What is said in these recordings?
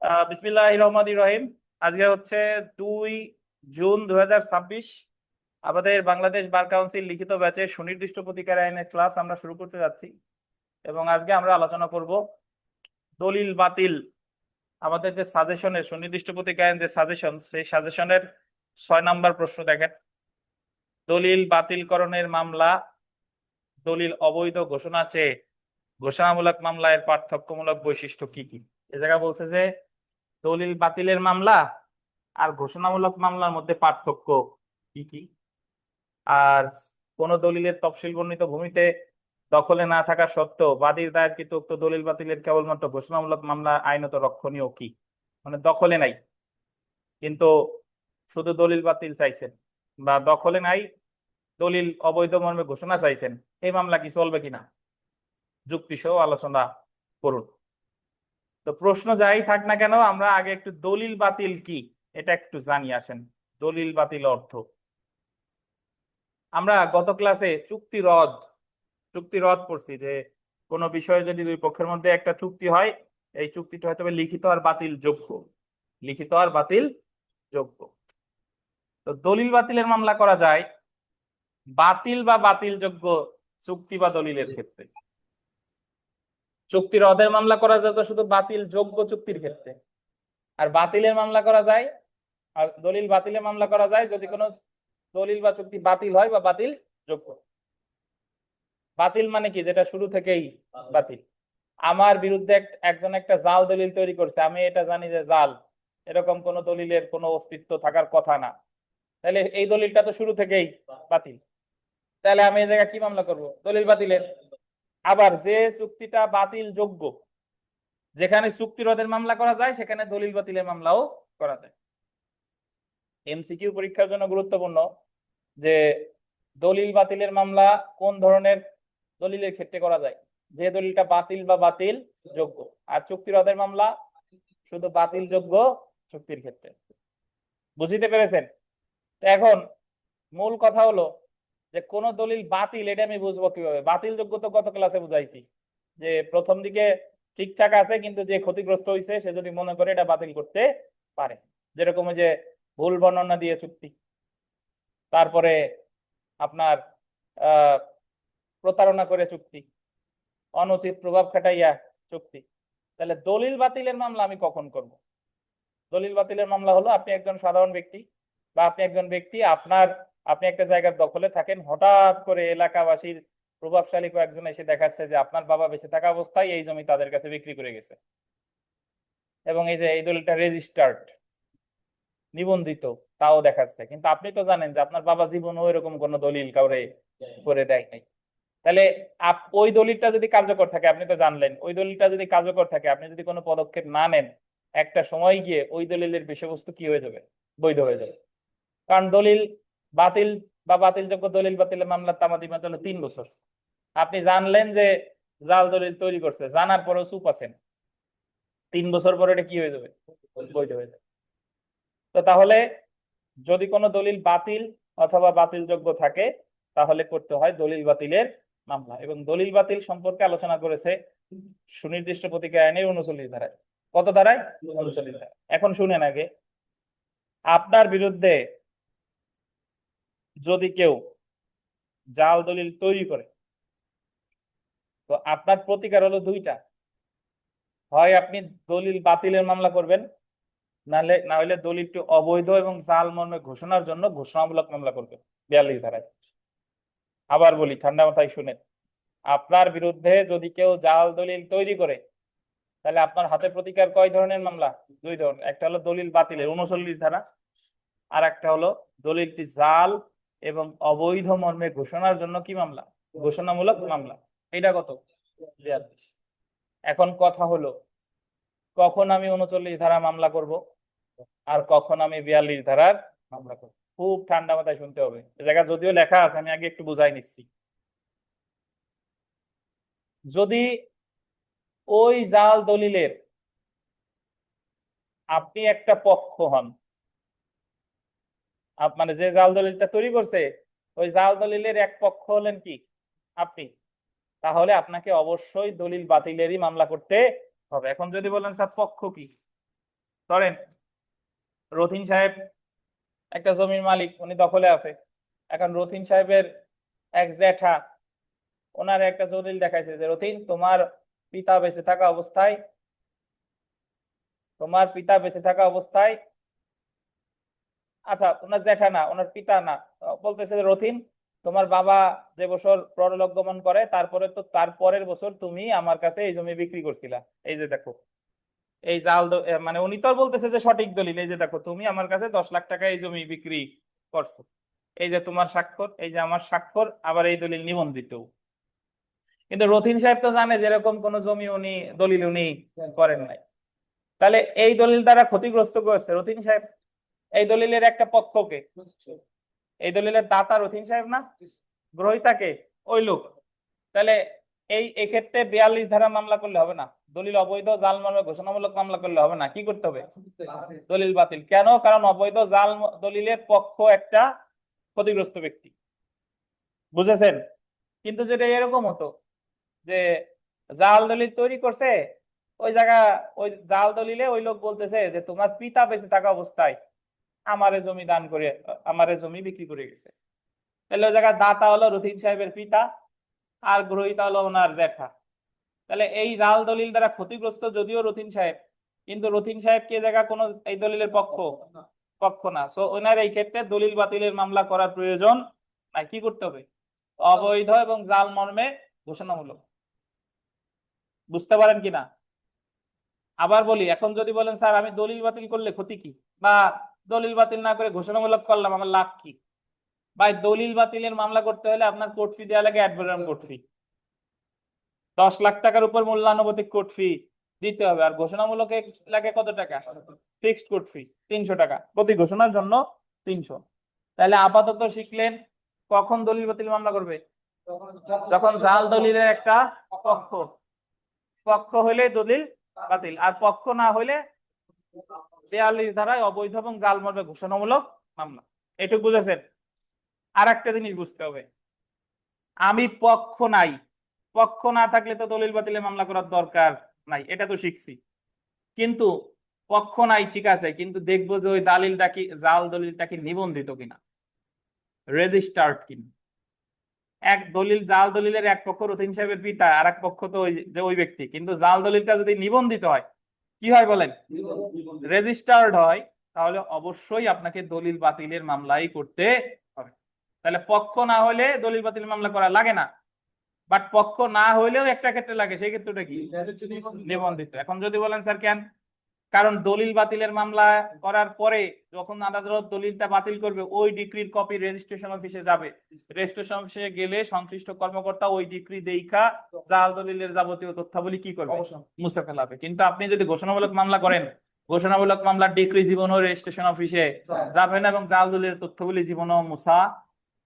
বিসমিল্লাহির রহমানির রহিম। আজকে হচ্ছে 2 জুন 2026। আমাদের বাংলাদেশ বার কাউন্সিল লিখিত ব্যাচের সুনির্দিষ্ট প্রতিকার আইনের ক্লাস আমরা শুরু করতে যাচ্ছি এবং আজকে আমরা আলোচনা করব দলিল বাতিল। আমাদের যে সাজেশনের সুনির্দিষ্ট প্রতিকার আইন যে সাজেশন, সেই সাজেশনের 6 নম্বর প্রশ্ন দেখেন। দলিল বাতিলকরণের মামলা দলিল অবৈধ ঘোষণা চেয়ে ঘোষণামূলক মামলা এর পার্থক্যমূলক বৈশিষ্ট্য কি কি। এ জায়গা বলছে যে দলিল বাতিলের মামলা আর ঘোষণামূলক মামলার মধ্যে পার্থক্য কি কি। আর কোন দলিলের তফসিল বর্ণিত ভূমিতে দখলে না থাকা সত্ত্বেও বাদীর দায়েরকৃত উক্ত দলিল বাতিলের কেবলমাত্র ঘোষণামূলক মামলা আইনত রক্ষণীয় কি। মানে দখলে নাই কিন্তু শুধু দলিল বাতিল চাইছেন, বা দখলে নাই দলিল অবৈধ মর্মে ঘোষণা চাইছেন, এই মামলা কি চলবে কিনা যুক্তি সহ আলোচনা করুন। তো প্রশ্ন যাই থাক না কেন, আমরা আগে একটু দলিল বাতিল কি এটা একটু জানিয়ে আসেন। দলিল বাতিল অর্থ, আমরা গত ক্লাসে চুক্তি রদ পড়ছি যে কোনো বিষয়ে যদি দুই পক্ষের মধ্যে একটা চুক্তি হয়, এই চুক্তিটা হয়তো লিখিত আর বাতিল যোগ্য। লিখিত আর বাতিল যোগ্য। তো দলিল বাতিলের মামলা করা যায় বাতিল বা বাতিল যোগ্য চুক্তি বা দলিলের ক্ষেত্রে। চুক্তি রদের মামলা করা যায় তো শুধু বাতিল যোগ্য চুক্তির ক্ষেত্রে। আর বাতিলের মামলা করা যায়, আর দলিল বাতিলের মামলা করা যায় যদি কোনো দলিল বা চুক্তি বাতিল হয় বা বাতিল যোগ্য। বাতিল মানে কি, যেটা শুরু থেকেই বাতিল। আমার বিরুদ্ধে একজন একটা জাল দলিল তৈরি করছে, আমি এটা জানি যে জাল, এরকম কোন দলিলের কোনো অস্তিত্ব থাকার কথা না, তাহলে এই দলিলটা তো শুরু থেকেই বাতিল। তাহলে আমি এই জায়গায় কি মামলা করব? দলিল বাতিলের। আবার যে চুক্তিটা বাতিল যোগ্য, যেখানে চুক্তি রদের মামলা করা যায়, সেখানে দলিল বাতিলের মামলাও করা যায়। এমসিকিউ পরীক্ষার জন্য গুরুত্বপূর্ণ যে দলিল বাতিলের মামলা কোন ধরনের দলিলের ক্ষেত্রে করা যায়, যে দলিলটা বাতিল বা বাতিল যোগ্য। আর চুক্তি রদের মামলা শুধু বাতিল যোগ্য চুক্তির ক্ষেত্রে। বুঝতে পেরেছেন? এখন মূল কথা হলো যে কোন দলিল বাতিল, এটা আমি বুঝবো কিভাবে? বাতিল যোগ্য তো গত ক্লাসে বুঝাইছি যে প্রথম দিকে ঠিকঠাক আছে, কিন্তু যে ক্ষতিগ্রস্ত হয়েছে সে যদি মনে করে এটা বাতিল করতে পারে। যেরকম যে ভুল বর্ণনা দিয়ে চুক্তি, তারপরে আপনার আহ প্রতারণা করে চুক্তি, অনুচিত প্রভাব খাটাইয়া চুক্তি। তাহলে দলিল বাতিলের মামলা আমি কখন করব? দলিল বাতিলের মামলা হলো আপনি একজন সাধারণ ব্যক্তি, বা আপনি একজন ব্যক্তি, আপনি একটা জায়গার দখলে থাকেন, হঠাৎ করে এলাকাবাসীর প্রভাবশালী কয়েকজন এসে দেখাচ্ছে যে আপনার বাবা বেঁচে থাকা অবস্থায় এই জমি তাদের কাছে বিক্রি করে গেছে, এবং এই যে এই দলিলটা রেজিস্টার্ড, নিবন্ধিত, তাও দেখাচ্ছে। কিন্তু আপনি তো জানেন যে আপনার বাবা জীবনও এরকম কোন দলিল কাউরে করে দেয় নাই। তাহলে ওই দলিলটা যদি কার্যকর থাকে, আপনি তো জানলেন, ওই দলিলটা যদি কার্যকর থাকে, আপনি যদি কোনো পদক্ষেপ না নেন, একটা সময় গিয়ে ওই দলিলের বিষয়বস্তু কি হয়ে যাবে? বৈধ হয়ে যাবে। কারণ দলিল বাতিল বা বাতিলযোগ্য দলিল বাতিলের মামলার তামাদি মেয়াদ হলো 3 বছর। আপনি জানলেন যে জাল দলিল তৈরি করছে, জানার পরেও চুপ আছেন, 3 বছর পরে এটা কি হয়ে যাবে? বৈধ হয়ে যাবে। তো তাহলে যদি কোনো দলিল বাতিল অথবা বাতিলযোগ্য থাকে, তাহলে করতে হয় দলিল বাতিলের মামলা। এবং দলিল বাতিল সম্পর্কে আলোচনা করেছে সুনির্দিষ্ট প্রতিক্রিয়া আইনের 39 ধারায়। কত ধারায়? 39 ধারায়। এখন শুনেন আগে, আপনার বিরুদ্ধে যদি কেউ জাল দলিল তৈরি করে, তো আপনার প্রতিকার হলো দুইটা। হয় আপনি দলিল বাতিলের মামলা করবেন, না হলে দলিলটি অবৈধ এবং জাল মর্মে ঘোষণার জন্য ঘোষণামূলক মামলা করবেন 42 ধারায়। আবার বলি, ঠান্ডা মাথায় শুনেন, আপনার বিরুদ্ধে যদি কেউ জাল দলিল তৈরি করে, তাহলে আপনার হাতে প্রতিকার কয় ধরনের মামলা? 2 ধরনের। একটা হলো দলিল বাতিলের 39 ধারা, আর একটা হলো দলিলটি জাল এবং অবৈধ মর্মে ঘোষণার জন্য কি মামলা? ঘোষণামূলক মামলা। এটা কত? 42। এখন কথা হলো, কখন আমি 39 ধারা মামলা করব আর কখন আমি 42 ধারার মামলা করব? খুব ঠান্ডা মাথায় শুনতে হবে। এ জায়গা যদিও লেখা আছে, আমি আগে একটু বুঝাই নিচ্ছি। যদি ওই জাল দলিলের আপনি একটা পক্ষ হন, মানে যে জাল দলিলটা তৈরি করছে, ওই জাল দলিলের এক পক্ষ হলেন কি আপনি, তাহলে আপনাকে অবশ্যই দলিল বাতিলেরই মামলা করতে হবে। এখন যদি বলেন স্যার পক্ষ কি, ধরেন রথিন সাহেব একটা জমির মালিক, উনি দখলে আছে। এখন রথিন সাহেবের এক জ্যাঠা ওনার একটা দলিল দেখাইছে যে রথিন, তোমার পিতা বেঁচে থাকা অবস্থায়, আচ্ছা ওনার জ্যাঠা না, ওনার পিতা না, বলতেছে যে রথিন, তোমার বাবা যে বছর পরলোক গমন করে তার পরের বছর তুমি আমার কাছে এই জমি বিক্রি করছিলা। এই যে দেখো, এই মানে উনি তো আর বলতেছে যে সঠিক দলিল, এই যে দেখো তুমি আমার কাছে 10 লাখ টাকা এই জমি বিক্রি করছো, এই যে তোমার স্বাক্ষর, এই যে আমার স্বাক্ষর, আবার এই দলিল নিবন্ধিত। কিন্তু রথিন সাহেব তো জানে যে এরকম কোন জমি দলিল উনি করেন নাই। তাহলে এই দলিল দ্বারা ক্ষতিগ্রস্ত করেছে রথিন সাহেব। এই দলিলের একটা পক্ষকে, এই দলিলের দাতা রথিন সাহেব না, গ্রহীতাকে ওই লোক। তাহলে এক্ষেত্রে 42 ধারা মামলা করলে হবে না, দলিল অবৈধ জাল মর্মে ঘোষণামূলক মামলা করলে হবে না। কি করতে হবে? দলিল বাতিল। কেন? কারণ অবৈধ জাল দলিলের পক্ষ একটা ক্ষতিগ্রস্ত ব্যক্তি। বুঝেছেন? কিন্তু যদি এরকম হতো যে জাল দলিল তৈরি করছে, ওই জাল দলিলে ওই লোক বলতেছে যে তোমার পিতা বেঁচে থাকা অবস্থায় আমারে জমি বিক্রি করে গেছে, তাহলে ওই জায়গায় দাতা হলো রথিন সাহেবের পিতা, আর গ্রহীতা হলো ওনার জ্যাঠা। তাহলে এই জাল দলিল দ্বারা ক্ষতিগ্রস্ত যদিও রথিন সাহেব, কিন্তু রথিন সাহেব কি জায়গা কোনো এই দলিলের পক্ষ না। সো ওনার এই ক্ষেত্রে দলিল বাতিলের মামলা করার প্রয়োজন নাই। কি করতে হবে? অবৈধ এবং জাল মর্মে ঘোষণামূলক। বুঝতে পারেন কিনা? আবার বলি, এখন যদি বলেন স্যার আমি দলিল বাতিল করলে ক্ষতি কি, বা দলিল বাতিল না করে ঘোষণামূলক করলাম, আমার লাভ কি? ভাই, দলিল বাতিলের মামলা করতে হলে আপনার কোর্ট ফি দেওয়া লাগে, অ্যাডভোকেট কোর্ট ফি 10 লাখ টাকার উপর মূল্যানুপাতিক কোর্ট ফি দিতে হবে। আর ঘোষণামূলক লাগে কত টাকা? ফিক্সড কোর্ট ফি 300 টাকা প্রতি ঘোষণার জন্য, 300। তাহলে আপাতত শিখলেন কখন দলিল বাতিল মামলা করবে? যখন জাল দলিলের একটা পক্ষ পক্ষ হইলে দলিল বাতিল, আর পক্ষ না হইলে 42 ধারায় অবৈধ এবং জাল মর্মে ঘোষণামূলক মামলা। এটুকু বুঝেছেন? আর একটা জিনিস বুঝতে হবে, আমি পক্ষ না থাকলে তো দলিল বাতিলে মামলা করার দরকার নাই, এটা তো শিখছি। কিন্তু পক্ষ নাই ঠিক আছে, কিন্তু দেখবো যে ওই জাল দলিলটা কি নিবন্ধিত কিনা, রেজিস্টার্ড কিনা। জাল দলিলের এক পক্ষ রথিন সাহেবের পিতা, আর এক পক্ষ তো ওই ব্যক্তি, কিন্তু জাল দলিলটা যদি নিবন্ধিত হয়, কি হয় বলেন? রেজিস্টার্ড হয়। তাহলে অবশ্যই আপনাকে দলিল বাতিলের মামলাই করতে হবে। তাহলে পক্ষ না হলে দলিল বাতিল মামলা করা লাগে না, বাট পক্ষ না হইলেও একটা ক্ষেত্রে লাগে। সেই ক্ষেত্রটা কি? নিবন্ধিত। এখন যদি বলেন স্যার কেন? কারণ দলিল বাতিলের মামলা করার পরে যখন আদালত দলিলটা বাতিল করবে, ওই ডিক্রির কপি রেজিস্ট্রেশন অফিসে যাবে। রেজিস্ট্রেশন অফিসে গেলে সংশ্লিষ্ট কর্মকর্তা ওই ডিক্রি দেখা জাল দলিলের যাবতীয় তথ্যাবলী কি করবে? মুছে ফেলাবে। কিন্তু আপনি যদি ঘোষণামূলক মামলা করেন, ঘোষণামূলক মামলার ডিক্রি জীবনও রেজিস্ট্রেশন অফিসে যাবে না, এবং জাল দলিলের তথ্যাবলী জীবনও মুছা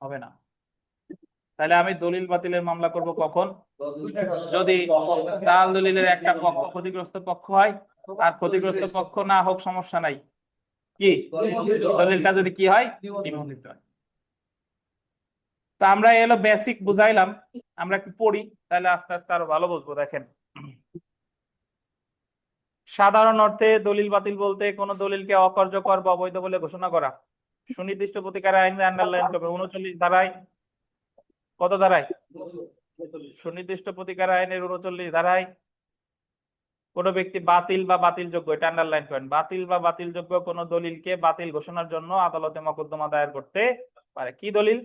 হবে না। তাহলে আমি দলিল বাতিলের মামলা করব কখন? যদি জাল দলিলের একটা পক্ষ ক্ষতিগ্রস্ত পক্ষ হয়, আর ক্ষতিগ্রস্ত পক্ষ না হোক সমস্যা নাই, কি দলিলটা যদি কি হয়? নিবন্ধিত হয়। তা আমরা এলো বেসিক বুঝাইলাম, আমরা একটু পড়ি, তাহলে আস্তে আস্তে আরো ভালো বুঝবো। দেখেন, সাধারণ অর্থে দলিল বাতিল বলতে কোন দলিলকে অকার্যকর বা অবৈধ বলে ঘোষণা করা। সুনির্দিষ্ট প্রতিকার আইনে আন্ডারলাইন করবে 39 ধারায়। কত ধারায়? সুনির্দিষ্ট প্রতিকার আইনের 39 ধারায় কোন ব্যক্তি বাতিল বা বাতিলযোগ্য, এটা আন্ডারলাইন করেন, বাতিল বা বাতিলযোগ্য কোন দলিলকে বাতিল ঘোষণার জন্য আদালতে মকদ্দমা দায়ের করতে পারে। কি দলিল?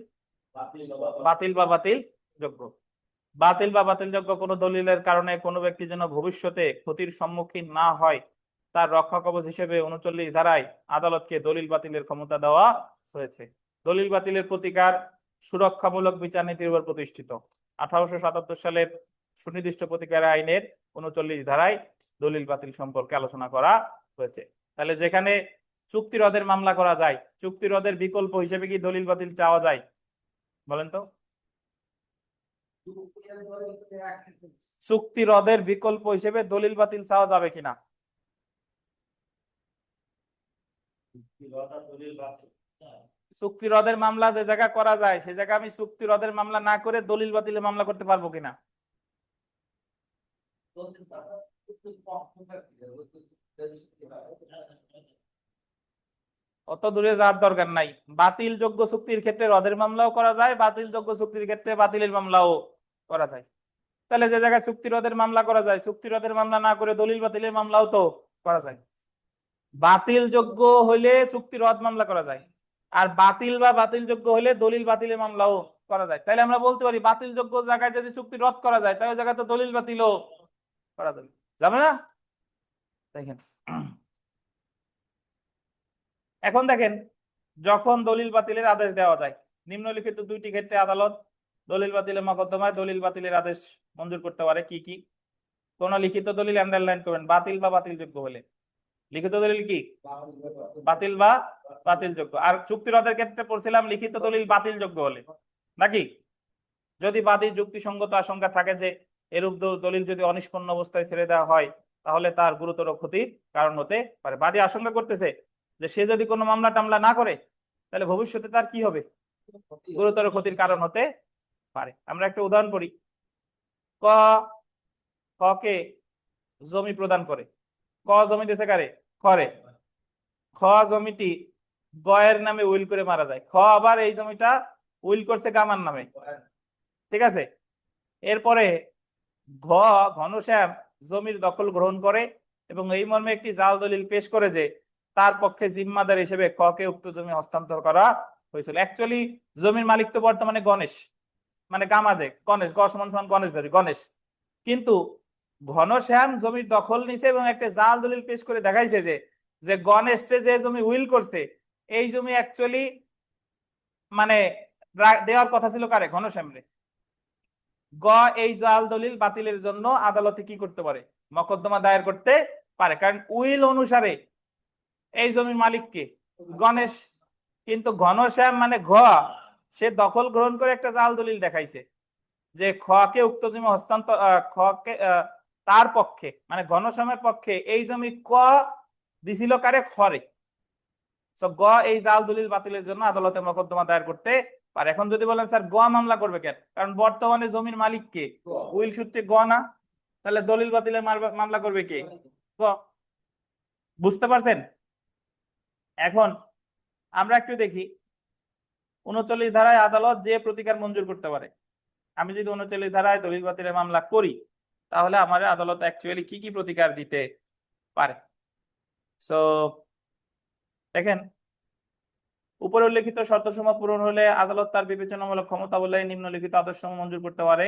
বাতিল বা বাতিলযোগ্য। বাতিল বা বাতিলযোগ্য কোন দলিলের কারণে কোনো ব্যক্তি যেন ভবিষ্যতে ক্ষতির সম্মুখীন না হয়, তার রক্ষা কবচ হিসেবে 39 ধারায় আদালতকে দলিল বাতিলের ক্ষমতা দেওয়া হয়েছে। দলিল বাতিলের প্রতিকার সুরক্ষামূলক বিচার নীতির উপর প্রতিষ্ঠিত। 1877 সালের সুনির্দিষ্ট প্রতিকার আইনের 39 ধারায় দলিল বাতিল সম্পর্কে আলোচনা করা হয়েছে। তাহলে যেখানে চুক্তি রদের মামলা করা যায়, চুক্তি রদের বিকল্প হিসেবে কি দলিল বাতিল চাওয়া যায়? বলেন তো। চুক্তি রদের বিকল্প হিসেবে দলিল বাতিল চাওয়া যাবে কিনা? চুক্তি রদের মামলা যে জায়গা করা যায়, সে জায়গা আমি চুক্তি রদের মামলা না করে দলিল বাতিলের মামলা করতে পারবো কিনা? অত দূরে যাওয়ার দরকার নাই। বাতিল যোগ্য চুক্তির ক্ষেত্রে রদের মামলাও করা যায়, বাতিল যোগ্য চুক্তির ক্ষেত্রে বাতিলের মামলাও করা যায়। তাহলে যে জায়গায় চুক্তি রদের মামলা করা যায়, চুক্তি রদের মামলা না করে দলিল বাতিলের মামলাও তো করা যায়। বাতিল যোগ্য হইলে চুক্তি রদ মামলা করা যায়, আর বাতিল বা বাতিল যোগ্য হইলে দলিল বাতিলের মামলাও করা যায়। তাহলে আমরা বলতে পারি বাতিল যোগ্য জায়গায় যদি চুক্তি রদ করা যায়, তাহলে জায়গায় তো দলিল বাতিলও করা যাবে না। দেখেন, এখন দেখেন, যখন দলিল বাতিলের আদেশ দেওয়া যায়, নিম্নলিখিত দুইটি ক্ষেত্রে আদালত দলিল বাতিলের মকদ্দমায় দলিল বাতিলের আদেশ মঞ্জুর করতে পারে কি কি? কোন লিখিত দলিল আন্ডারলাইন করবেন, বাতিল বা বাতিল যোগ্য হলে। লিখিত দলিল কি? বাতিল বা বাতিল যোগ্য। আর চুক্তি রদের ক্ষেত্রে পড়ছিলাম লিখিত দলিল বাতিল যোগ্য হলে, নাকি? যদি বাদী যুক্তিসঙ্গত আশঙ্কা থাকে যে এরূপ দলিল যদি অনিষ্পন্ন অবস্থায় ছেড়ে দেওয়া হয়, তাহলে তার গুরুতর ক্ষতির কারণ হতে পারে। বাদী আশঙ্কা করতেছে যে সে যদি কোনো মামলা টামলা না করে, তাহলে ভবিষ্যতে তার কি হবে? গুরুতর ক্ষতির কারণ হতে পারে। আমরা একটা উদাহরণ করি। ক কে জমি প্রদান করে, ক জমি দিয়েছে কারে? করে। খ জমিটি গয়ের নামে উইল করে মারা যায়, খ আবার এই জমিটা উইল করছে গামার নামে, ঠিক আছে? এরপরে ঘ ঘনশ্যাম জমির দখল গ্রহণ করে এবং এই মর্মে একটি জাল দলিল পেশ করে যে তার পক্ষে জিম্মাদার হিসেবে খ কে উক্ত জমি হস্তান্তর করা হয়েছিল। অ্যাকচুয়ালি জমির মালিক তো বর্তমানে গণেশ, মানে গামাজে গণেশ, গ সমান সমান গণেশ ধরি, গণেশ। কিন্তু ঘনশ্যাম জমির দখল নিছে এবং একটা জাল দলিল পেশ করে দেখাইছে যে যে গণেশে যে জমি উইল করছে, এই জমি অ্যাকচুয়ালি মানে দেওয়ার কথা ছিল কারে? ঘনশ্যামরে। গ এই জাল দলিল বাতিলের জন্য আদালতে কি করতে পারে? মকদ্দমা দায়ের করতে পারে, কারণ উইল অনুসারে এই জমির মালিককে গণেশ, কিন্তু ঘনশ্যাম মানে ঘ সে দখল গ্রহণ করে একটা জাল দলিল দেখাইছে যে খ কে উক্ত জমি হস্তান্তর, খ কে তার পক্ষে মানে ঘনশ্যামের পক্ষে এই জমি ক দিছিল কারে? খরে। গ এই জাল দলিল বাতিলের জন্য আদালতে মকদ্দমা দায়ের করতে পারে। এখন যদি বলেন স্যার গ মামলা করবে কেন? কারণ বর্তমানে জমির মালিক কে? উইল সূত্রে গ না, তাহলে দলিল বাতিলের মামলা করবে কে? গ। বুঝতে পারছেন? এখন আমরা একটু দেখি ৩৯ ধারায় আদালত যে প্রতিকার মঞ্জুর করতে পারে। আমি যদি ৩৯ ধারায় দলিল বাতিলের মামলা করি, তাহলে আমার আদালত অ্যাকচুয়ালি কি কি প্রতিকার দিতে পারে। সো দেখেন, উপরে উল্লেখিত শর্তসমূহ পূরণ হলে আদালত তার বিবেচনামূলক ক্ষমতা বলে নিম্নলিখিত আদেশসমূহ মঞ্জুর করতে পারে।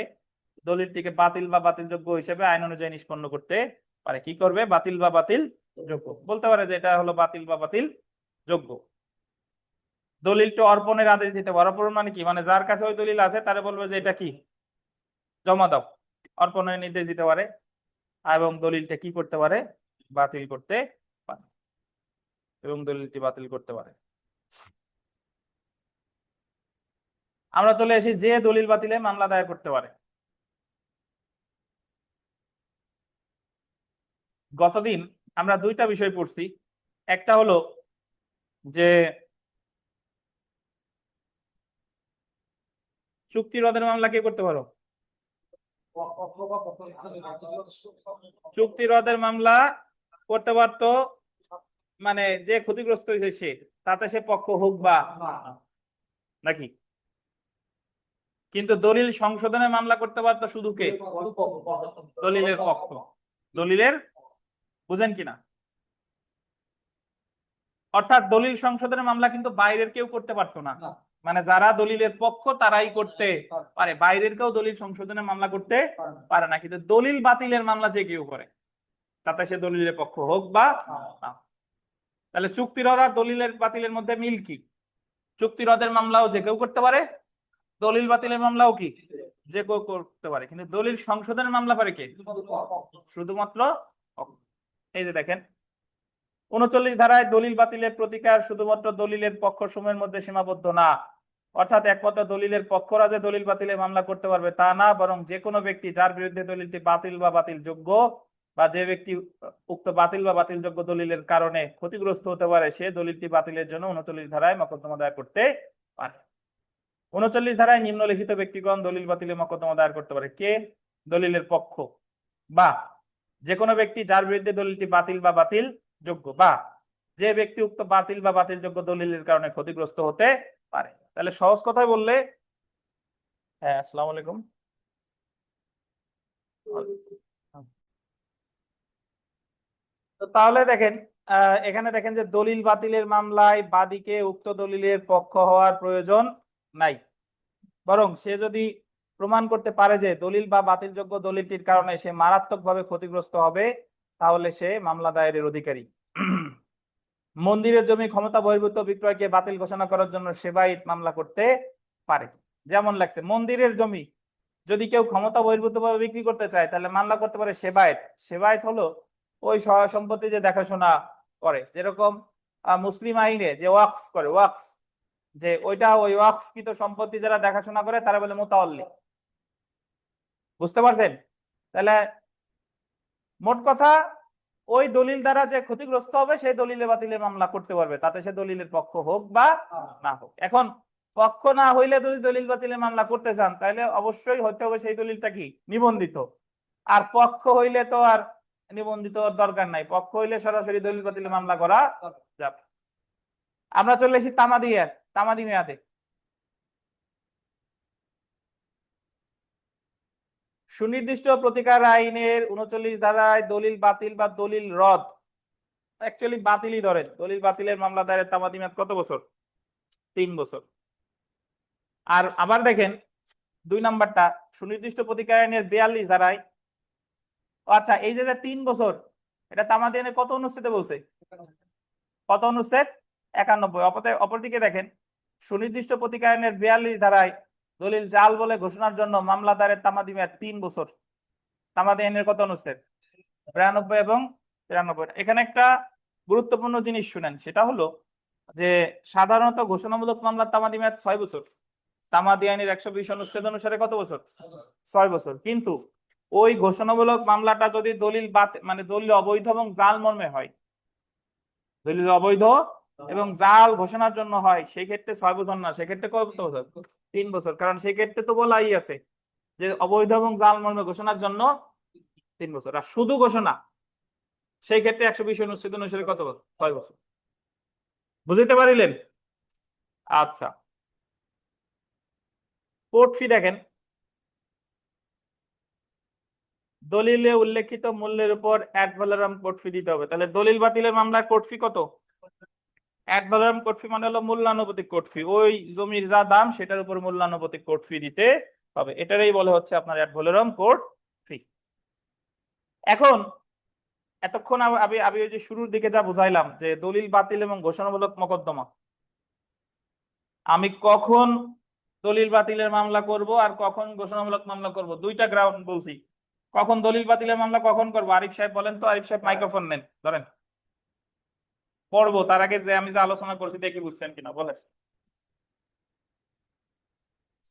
দলিলটিকে বাতিল বা বাতিলযোগ্য হিসেবে আইন অনুযায়ী নিষ্পন্ন করতে পারে। কি করবে? বাতিল বা বাতিল যোগ্য বলতে পারে যে এটা হলো বাতিল বা বাতিল যোগ্য। দলিলটি অর্পণের আদেশ দিতে পারে। অর্পণ মানে কি? মানে যার কাছে ওই দলিল আছে তারে বলবে যে এটা কি, জমা দাও। অর্পণের নির্দেশ দিতে পারে এবং দলিলটা কি করতে পারে? বাতিল করতে পারে এবং দলিলটি বাতিল করতে পারে। আমরা চলে আসি যে দলিল বাতিলে মামলা দায়ের করতে পারে। গতদিন আমরা দুইটা বিষয় পড়ছি। একটা হলো যে চুক্তি রদের মামলা কে করতে পারো? চুক্তি রদের মামলা করতে পারতো মানে যে ক্ষতিগ্রস্ত হয়েছে সে, তাতে সে পক্ষ হোক বা নাকি। কিন্তু দলিল সংশোধনের মামলা করতে পারতো শুধু কে? দলিলের পক্ষ। দলিলের, বুঝেন কিনা? অর্থাৎ দলিল সংশোধনের মামলা কিন্তু বাইরের কেউ করতে পারতো না, মানে যারা দলিলের পক্ষ তারাই করতে পারে, বাইরের কেউ দলিল সংশোধনের মামলা করতে পারে না। কিন্তু দলিল বাতিলের মামলা যে কেউ করে, তাতে সে দলিলের পক্ষ হোক বা না। তাহলে চুক্তি রদ আর দলিলের বাতিলের মধ্যে মিল কি? চুক্তি রদের মামলাও যে কেউ করতে পারে, দলিল বাতিলের মামলাও কি যে কেউ করতে পারে, কিন্তু দলিল সংশোধনের মামলা পারে কে? শুধুমাত্র। এই যে দেখেন ৩৯ ধারায় দলিল বাতিলের প্রতিকার শুধুমাত্র দলিলের পক্ষ সমূহের মধ্যে সীমাবদ্ধ না। অর্থাৎ একমাত্র দলিলের পক্ষরা যে দলিল বাতিলের মামলা করতে পারবে তা না, বরং যে কোনো ব্যক্তি যার বিরুদ্ধে দলিলটি বাতিল বা বাতিল যোগ্য বা যে ব্যক্তি উক্ত বাতিল বা বাতিল যোগ্য দলিলের কারণে ক্ষতিগ্রস্ত হতে পারে, সে দলিলটি বাতিলের জন্য ৩৯ ধারায় মকদ্দমা দায়ের করতে পারে। ৩৯ ধারায় নিম্নলিখিত ব্যক্তিগণ দলিল বাতিলে মকদ্দমা দায়ের করতে পারে। কে? দলিলের পক্ষ বা যে কোনো ব্যক্তি যার বিরুদ্ধে দলিলটি বাতিল বা বাতিল যোগ্য বা যে ব্যক্তি উক্ত বাতিল বা বাতিলযোগ্য দলিলের কারণে ক্ষতিগ্রস্ত হতে পারে। তাহলে সহজ কথায় বললে, হ্যাঁ আসসালামু আলাইকুম, তো তাহলে দেখেন এখানে দেখেন যে দলিল বাতিলের মামলায় বাদীকে উক্ত দলিলের পক্ষ হওয়ার প্রয়োজন নাই, বরং সে যদি প্রমাণ করতে পারে যে দলিল বা বাতিলযোগ্য দলিলটির কারণে সে মারাত্মকভাবে ক্ষতিগ্রস্ত হবে, তাহলে সে মামলা দায়েরের অধিকারী। মন্দিরের জমি ক্ষমতা বহির্ভূত বিক্রয়কে বাতিল ঘোষণা করার জন্য সেবায়েত মামলা করতে পারে। যেমন লাগছে মন্দিরের জমি যদি কেউ ক্ষমতা বহির্ভূত ভাবে বিক্রি করতে চায় তাহলে মামলা করতে পারে সেবায়েত। সেবায়েত হলো ওই সহায় সম্পত্তি যে দেখাশোনা করে, যেরকম মুসলিম আইনে যে ওয়াকফ করে, ওয়াকফ যে ওইটা ওই ওয়াকফকৃত সম্পত্তি যারা দেখাশোনা করে তারা বলে মুতাওয়াল্লি। বুঝতে পারছেন? তাহলে মোট কথা ওই দলিল দ্বারা যে ক্ষতিগ্রস্ত হবে সেই দলিলে বাতিলের মামলা করতে পারবে, তাতে সে দলিলের পক্ষ হোক বা না হোক। এখন পক্ষ না হইলে যদি দলিল বাতিলের মামলা করতে চান তাহলে অবশ্যই হতে হবে সেই দলিলটা কি নিবন্ধিত। আর পক্ষ হইলে তো আর নিবন্ধিত দরকার নাই, পক্ষ হইলে সরাসরি দলিল বাতিলের মামলা করা যাবে। আমরা চলে এসেছি তামাদি মেয়াদে। সুনির্দিষ্ট প্রতিকার আইনের 39 ধারায় দলিল বাতিল বা দলিল রদ, অ্যাকচুয়ালি বাতিলই ধরেন, দলিল বাতিলের মামলা দায়েরের তামাদি মেয়াদ কত বছর? 3 বছর। আর আবার দেখেন 2 নাম্বারটা, সুনির্দিষ্ট প্রতিকার আইনের 42 ধারায়, আচ্ছা এই যে 3 বছর, এটা তামাদি আইনের কত অনুচ্ছেদে বলছে? কত অনুচ্ছেদ? 91। অপরদিকে দেখেন সুনির্দিষ্ট প্রতিকার আইনের 42 ধারায় দলিল জাল বলে ঘোষণার জন্য মামলা দায়েরের তামাদি মেয়াদ 3 বছর। তামাদি আইনের কত অনুচ্ছেদ? 92 এবং 93। এখানে একটা গুরুত্বপূর্ণ জিনিস শুনেন, সেটা হলো যে সাধারণত ঘোষণামূলক মামলার তামাদি মেয়াদ 6 বছর। তামাদি আইনের 120 অনুচ্ছেদ অনুসারে কত বছর? 6 বছর। কিন্তু ওই ঘোষণামূলক মামলাটা যদি দলিল মানে দলিল অবৈধ এবং জাল মর্মে হয়, দলিল অবৈধ এবং জাল ঘোষণার জন্য হয়, সেই ক্ষেত্রে 6 বছর না, সেক্ষেত্রে কত বছর? 3 বছর। কারণ সেই ক্ষেত্রে তো বলাই আছে যে অবৈধ এবং জাল মর্মে ঘোষণার জন্য 3 বছর। আর শুধু ঘোষণা, সেই ক্ষেত্রে 120 অনুচ্ছেদ অনুসারে কত বছর? 6 বছর। বুঝতে পারিলেন? আচ্ছা, কোর্ট ফি দেখেন, দলিলে উল্লেখিত মূল্যের উপর অ্যাড ভ্যালোরাম কোর্ট ফি দিতে হবে। তাহলে দলিল বাতিলের মামলার কোর্ট ফি কত? অ্যাড ভ্যালোরাম কোর্ট ফি মানে হলো মূল্যানুপাতিক কোর্ট ফি, ওই জমির যা দাম সেটার উপর মূল্যানুপাতিক কোর্ট ফি দিতে হবে। এটারই বলে হচ্ছে আপনার অ্যাড ভ্যালোরাম কোর্ট ফি। এখন এতক্ষণ আমি আমি ওই যে শুরুর দিকে যা বুঝাইলাম যে দলিল বাতিল এবং ঘোষণামূলক মোকদ্দমা, আমি কখন দলিল বাতিলের মামলা করব আর কখন ঘোষণামূলক মামলা করব, দুইটা গ্রাউন্ড বলছি। কখন দলিল বাতিলের মামলা কখন করব, আরিফ সাহেব বলেন তো। আরিফ সাহেব মাইক্রোফোন নেন, ধরেন পড়বো তার আগে যে আমি যে আলোচনা করছি দেখি বুঝছেন কিনা বলেন।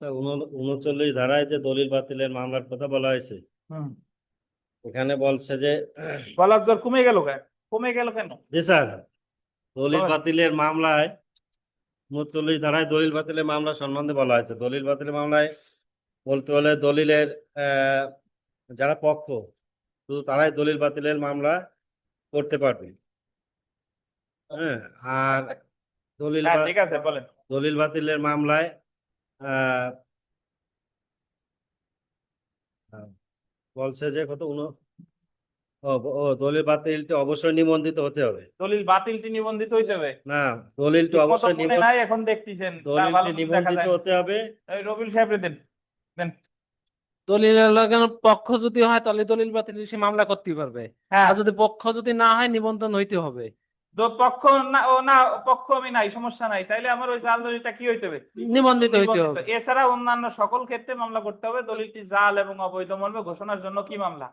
39 ধারায় যে দলিল বাতিলের মামলার কথা বলা হয়েছে, এখানে বলছে যে বলার জোর কমে গেল কেন? কমে গেল কেন? জি স্যার, দলিল বলেন। বাতিলের মামলায় 39 ধারায় দলিল বাতিলের মামলা সম্বন্ধে বলা হয়েছে। দলিল বাতিলের মামলায় বলতে হলে দলিলের যারা পক্ষ শুধু তারাই দলিল বাতিলের মামলা করতে পারবে। হ্যাঁ, আর দলিল হ্যাঁ ঠিক আছে, বলেন। দলিল বাতিলের মামলায় বলছে যে কত দলিল বাতিলটি অবশ্যই নিবন্ধিত হতে হবে। দলিল বাতিলটি নিবন্ধিত হইতে হবে না, দলিলটি ঠিক মতো অবশ্যই মনে নাই, এখন দেখতেছেন তার ভালো দলিলটি করে দেখা নিবন্ধিত যায় না। হতে হবে। এই রবিউল সাহেব দেন দেন। দলিলের লাগানো পক্ষ যদি হয় তাহলে দলিল বাতিল সে মামলা করতে পারবে, হ্যাঁ, আর যদি পক্ষ যদি না হয় নিবন্ধন হইতে হবে। পক্ষ না, ও না পক্ষ আমি নাই, সমস্যা নাই, তাইলে আমার ওই জাল দলিলটা কি হইতে হবে? নিবন্ধিত হইতে নিবন্ধিত। হবে। এছাড়া অন্যান্য সকল ক্ষেত্রে মামলা করতে হবে দলিলটি জাল এবং অবৈধ মর্মে ঘোষণার জন্য কি মামলা?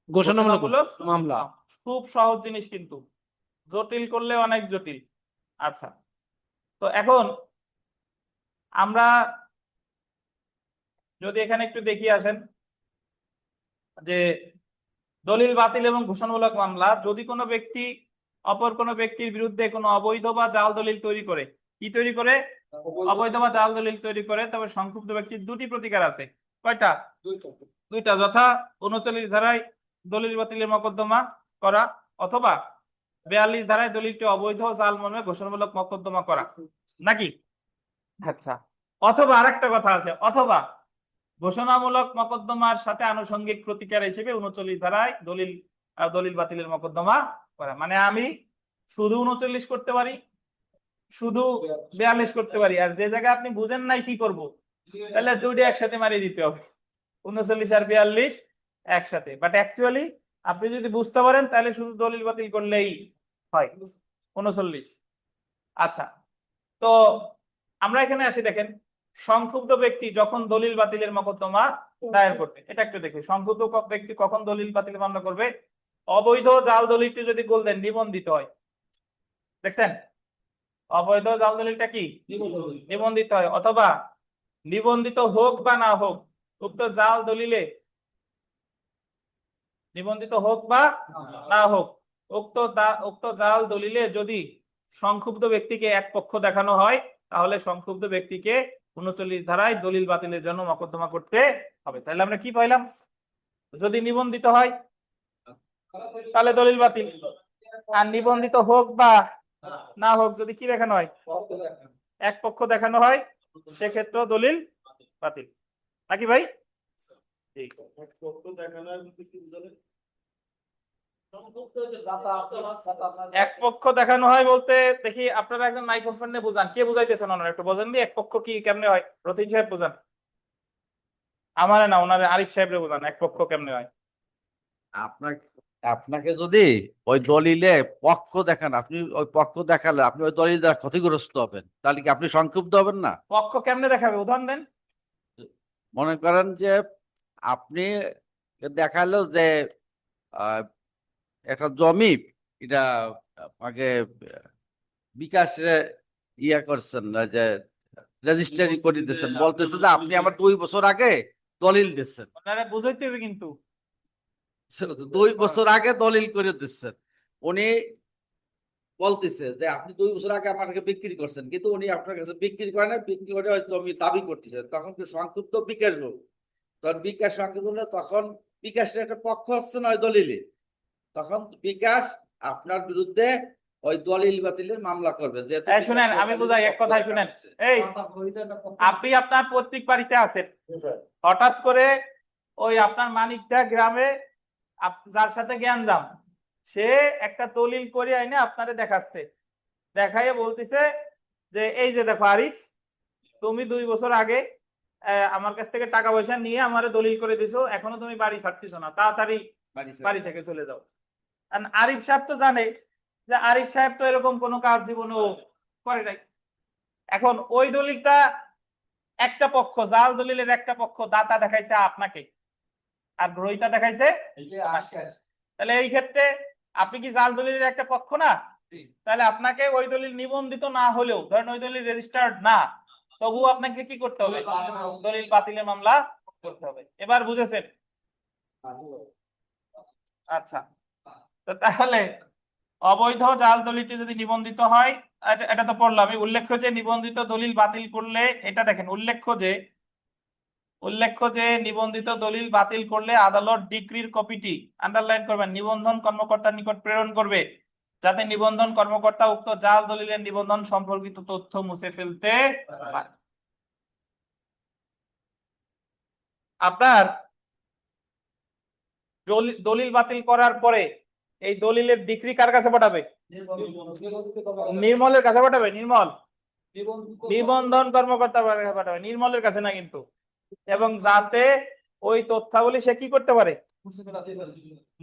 ঘোষণামূলক ঘোষণামূলক মামলা। খুব সহজ জিনিস, কিন্তু জটিল করলে অনেক জটিল। আচ্ছা, তো এখন আমরা যদি এখানে একটু দেখিয়ে আসেন যে দলিল বাতিল এবং ঘোষণামূলক মামলা, যদি কোনো ব্যক্তি অপর কোনো ব্যক্তির বিরুদ্ধে কোনো অবৈধ বা জাল দলিল তৈরি করে, কি তৈরি করে? অবৈধ বা জাল দলিল তৈরি করে, তবে সংক্ষুব্ধ ব্যক্তির দুটি প্রতিকার আছে। কয়টা? দুইটা। যথা 39 ধারায় দলিল বাতিলের মোকদ্দমা করা, অথবা 42 ধারায় দলিলটি অবৈধ জাল মর্মে ঘোষণামূলক মকদ্দমা করা নাকি? আচ্ছা, অথবা আরেকটা কথা আছে, অথবা ঘোষণামূলক মকদ্দমার সাথে আনুষঙ্গিক প্রতিকার হিসেবে 39 ধারায় দলিল বাতিলের মকদ্দমা করা। মানে আমি শুধু 39 করতে পারি, শুধু 42 করতে পারি, আর যে জায়গায় আপনি বুঝেন নাই কি করব, তাহলে দুইটা একসাথে মারিয়ে দিতে হবে, 39 আর 42 একসাথে। বাট অ্যাকচুয়ালি আপনি যদি বুঝতে পারেন তাহলে শুধু দলিল বাতিল করলেই হয় 39। আচ্ছা, তো আমরা এখানে আসি, দেখেন সংক্ষুব্ধ ব্যক্তি যখন দলিল বাতিলের মকদ্দমা দায়ের করবে, এটা একটু দেখি। সংক্ষুব্ধ ব্যক্তি কখন দলিল বাতিলের মামলা করবে? অবৈধ জাল দলিলটি যদি গোলদেন নিবন্ধিত হয়, দেখছেন অবৈধ জাল দলিলটা কি নিবন্ধিত হয়, অথবা নিবন্ধিত হোক বা না হোক উক্ত জাল দলিলে, নিবন্ধিত হোক বা না হোক উক্ত জাল দলিলে যদি সংক্ষুব্ধ ব্যক্তিকে এক পক্ষ দেখানো হয়, তাহলে সংক্ষুব্ধ ব্যক্তিকে 39 ধারায় দলিল বাতিলের জন্য মকদ্দমা করতে হবে। তাহলে আমরা কি পাইলাম? যদি নিবন্ধিত হয় তাহলে দলিল বাতিল, আর নিবন্ধিত হোক বা না হোক যদি কি দেখানো হয়, এক পক্ষ দেখানো হয়, সেক্ষেত্রে দলিল বাতিল নাকি ভাই? ঠিক। এক পক্ষ দেখানো হয় বলতে দেখি আপনারা একজন মাইক্রোফোন নিয়ে বুঝান, কে বুঝাইতেছেন ওনারা একটু বোঝান দিয়ে, এক পক্ষ কি কেমনে হয়? রতিন সাহেব বুঝান, আমারে না ওনারে, আরিফ সাহেবরে বুঝান এক পক্ষ কেমনে হয়। আপনাকে আপনাকে যদি ওই দলিলে পক্ষ দেখান, আপনি ওই পক্ষ দেখালে আপনি ওই দলিল দ্বারা ক্ষতিগ্রস্ত হবেন, তাহলে কি আপনি সংক্ষুব্ধ হবেন না? পক্ষ কেমনে দেখাবে উদাহরণ দেন। মনে করেন যে আপনি দেখালো যে আহ, একটা জমি, এটা আগে বিকাশে ইয়া করছেন না, যে রেজিস্ট্রি করে দিয়েছেন, বলতেছে যে আপনি আমার 2 বছর আগে দলিল দিচ্ছেন, ওনারা বুঝাইতে হবে কিন্তু। 2 বছর আগে দলিল করে দিচ্ছেন। উনি বলতেছে যে আপনি 2 বছর আগে আমাকে বিক্রি করছেন, কিন্তু উনি আপনার কাছে বিক্রি করে না, বিক্রি করে হয়তো আমি দাবি করতেছে, তখন কি সংক্ষুব্ধ বিকাশ বাবু? তখন বিকাশ সংক্ষুব্ধ হলে তখন বিকাশের একটা পক্ষ হচ্ছে না ওই দলিলে, তখন বিকাশ আপনার বিরুদ্ধে ওই দলিল বাতিলের মামলা করবে। যেহেতু এই শুনেন, আমি বুঝাই এক কথাই শুনেন। এই আপনি আপনার পৈতৃক বাড়িতে আছেন, হঠাৎ করে ওই আপনার মানিকদা গ্রামে যার সাথে জ্ঞানজাম, সে একটা দলিল করে আইনে আপনারে দেখাচ্ছে, দেখাইয়ে বলতেছে যে এই যে দেখো আরিফ, তুমি 2 বছর আগে আমার কাছ থেকে টাকা পয়সা নিয়ে আমারে দলিল করে দিছো, এখনো তুমি বাড়ি ছাড়তেছো না, তাড়াতাড়ি বাড়ি থেকে চলে যাও। আর আরিফ সাহেব তো জানে যে আরিফ সাহেব তো এরকম কোনো কাজ জীবনেও করে নাই। এখন ওই দলিলটা একটা পক্ষ, জাল দলিলের একটা পক্ষ দাতা দেখাইছে আপনাকে, আর গ্রহীতা দেখাইছে আমাকে। তাহলে এই ক্ষেত্রে আপনি কি জাল দলিলের একটা পক্ষ না? তাহলে আপনাকে ওই দলিল নিবন্ধিত না হলেও, ধরেন ওই দলিল রেজিস্টার্ড না, তবুও আপনাকে কি করতে হবে? দলিল বাতিলের মামলা করতে হবে। এবার বুঝেছেন? আচ্ছা, তো তাহলে অবৈধ জাল দলিলটি যদি নিবন্ধিত হয়, এটা তো পড়লাম। উল্লেখ্য যে নিবন্ধিত দলিল বাতিল করলে, এটা দেখেন উল্লেখ্য যে নিবন্ধিত দলিল বাতিল করলে আদালত ডিক্রির কপিটি, আন্ডারলাইন করবেন, নিবন্ধন কর্মকর্তার নিকট প্রেরণ করবে, যাতে নিবন্ধন কর্মকর্তা উক্ত জাল দলিলের নিবন্ধন সম্পর্কিত তথ্য মুছে ফেলতে পারে। আপনার দলিল বাতিল করার পরে এই দলিলের ডিক্রি কার কাছে পাঠাবে? নির্মলের কাছে পাঠাবে। নিবন্ধন কর্মকর্তা পাঠাবে, নির্মলের কাছে না কিন্তু। এবং যাতে ওই তথ্যাবলী সে কি করতে পারে?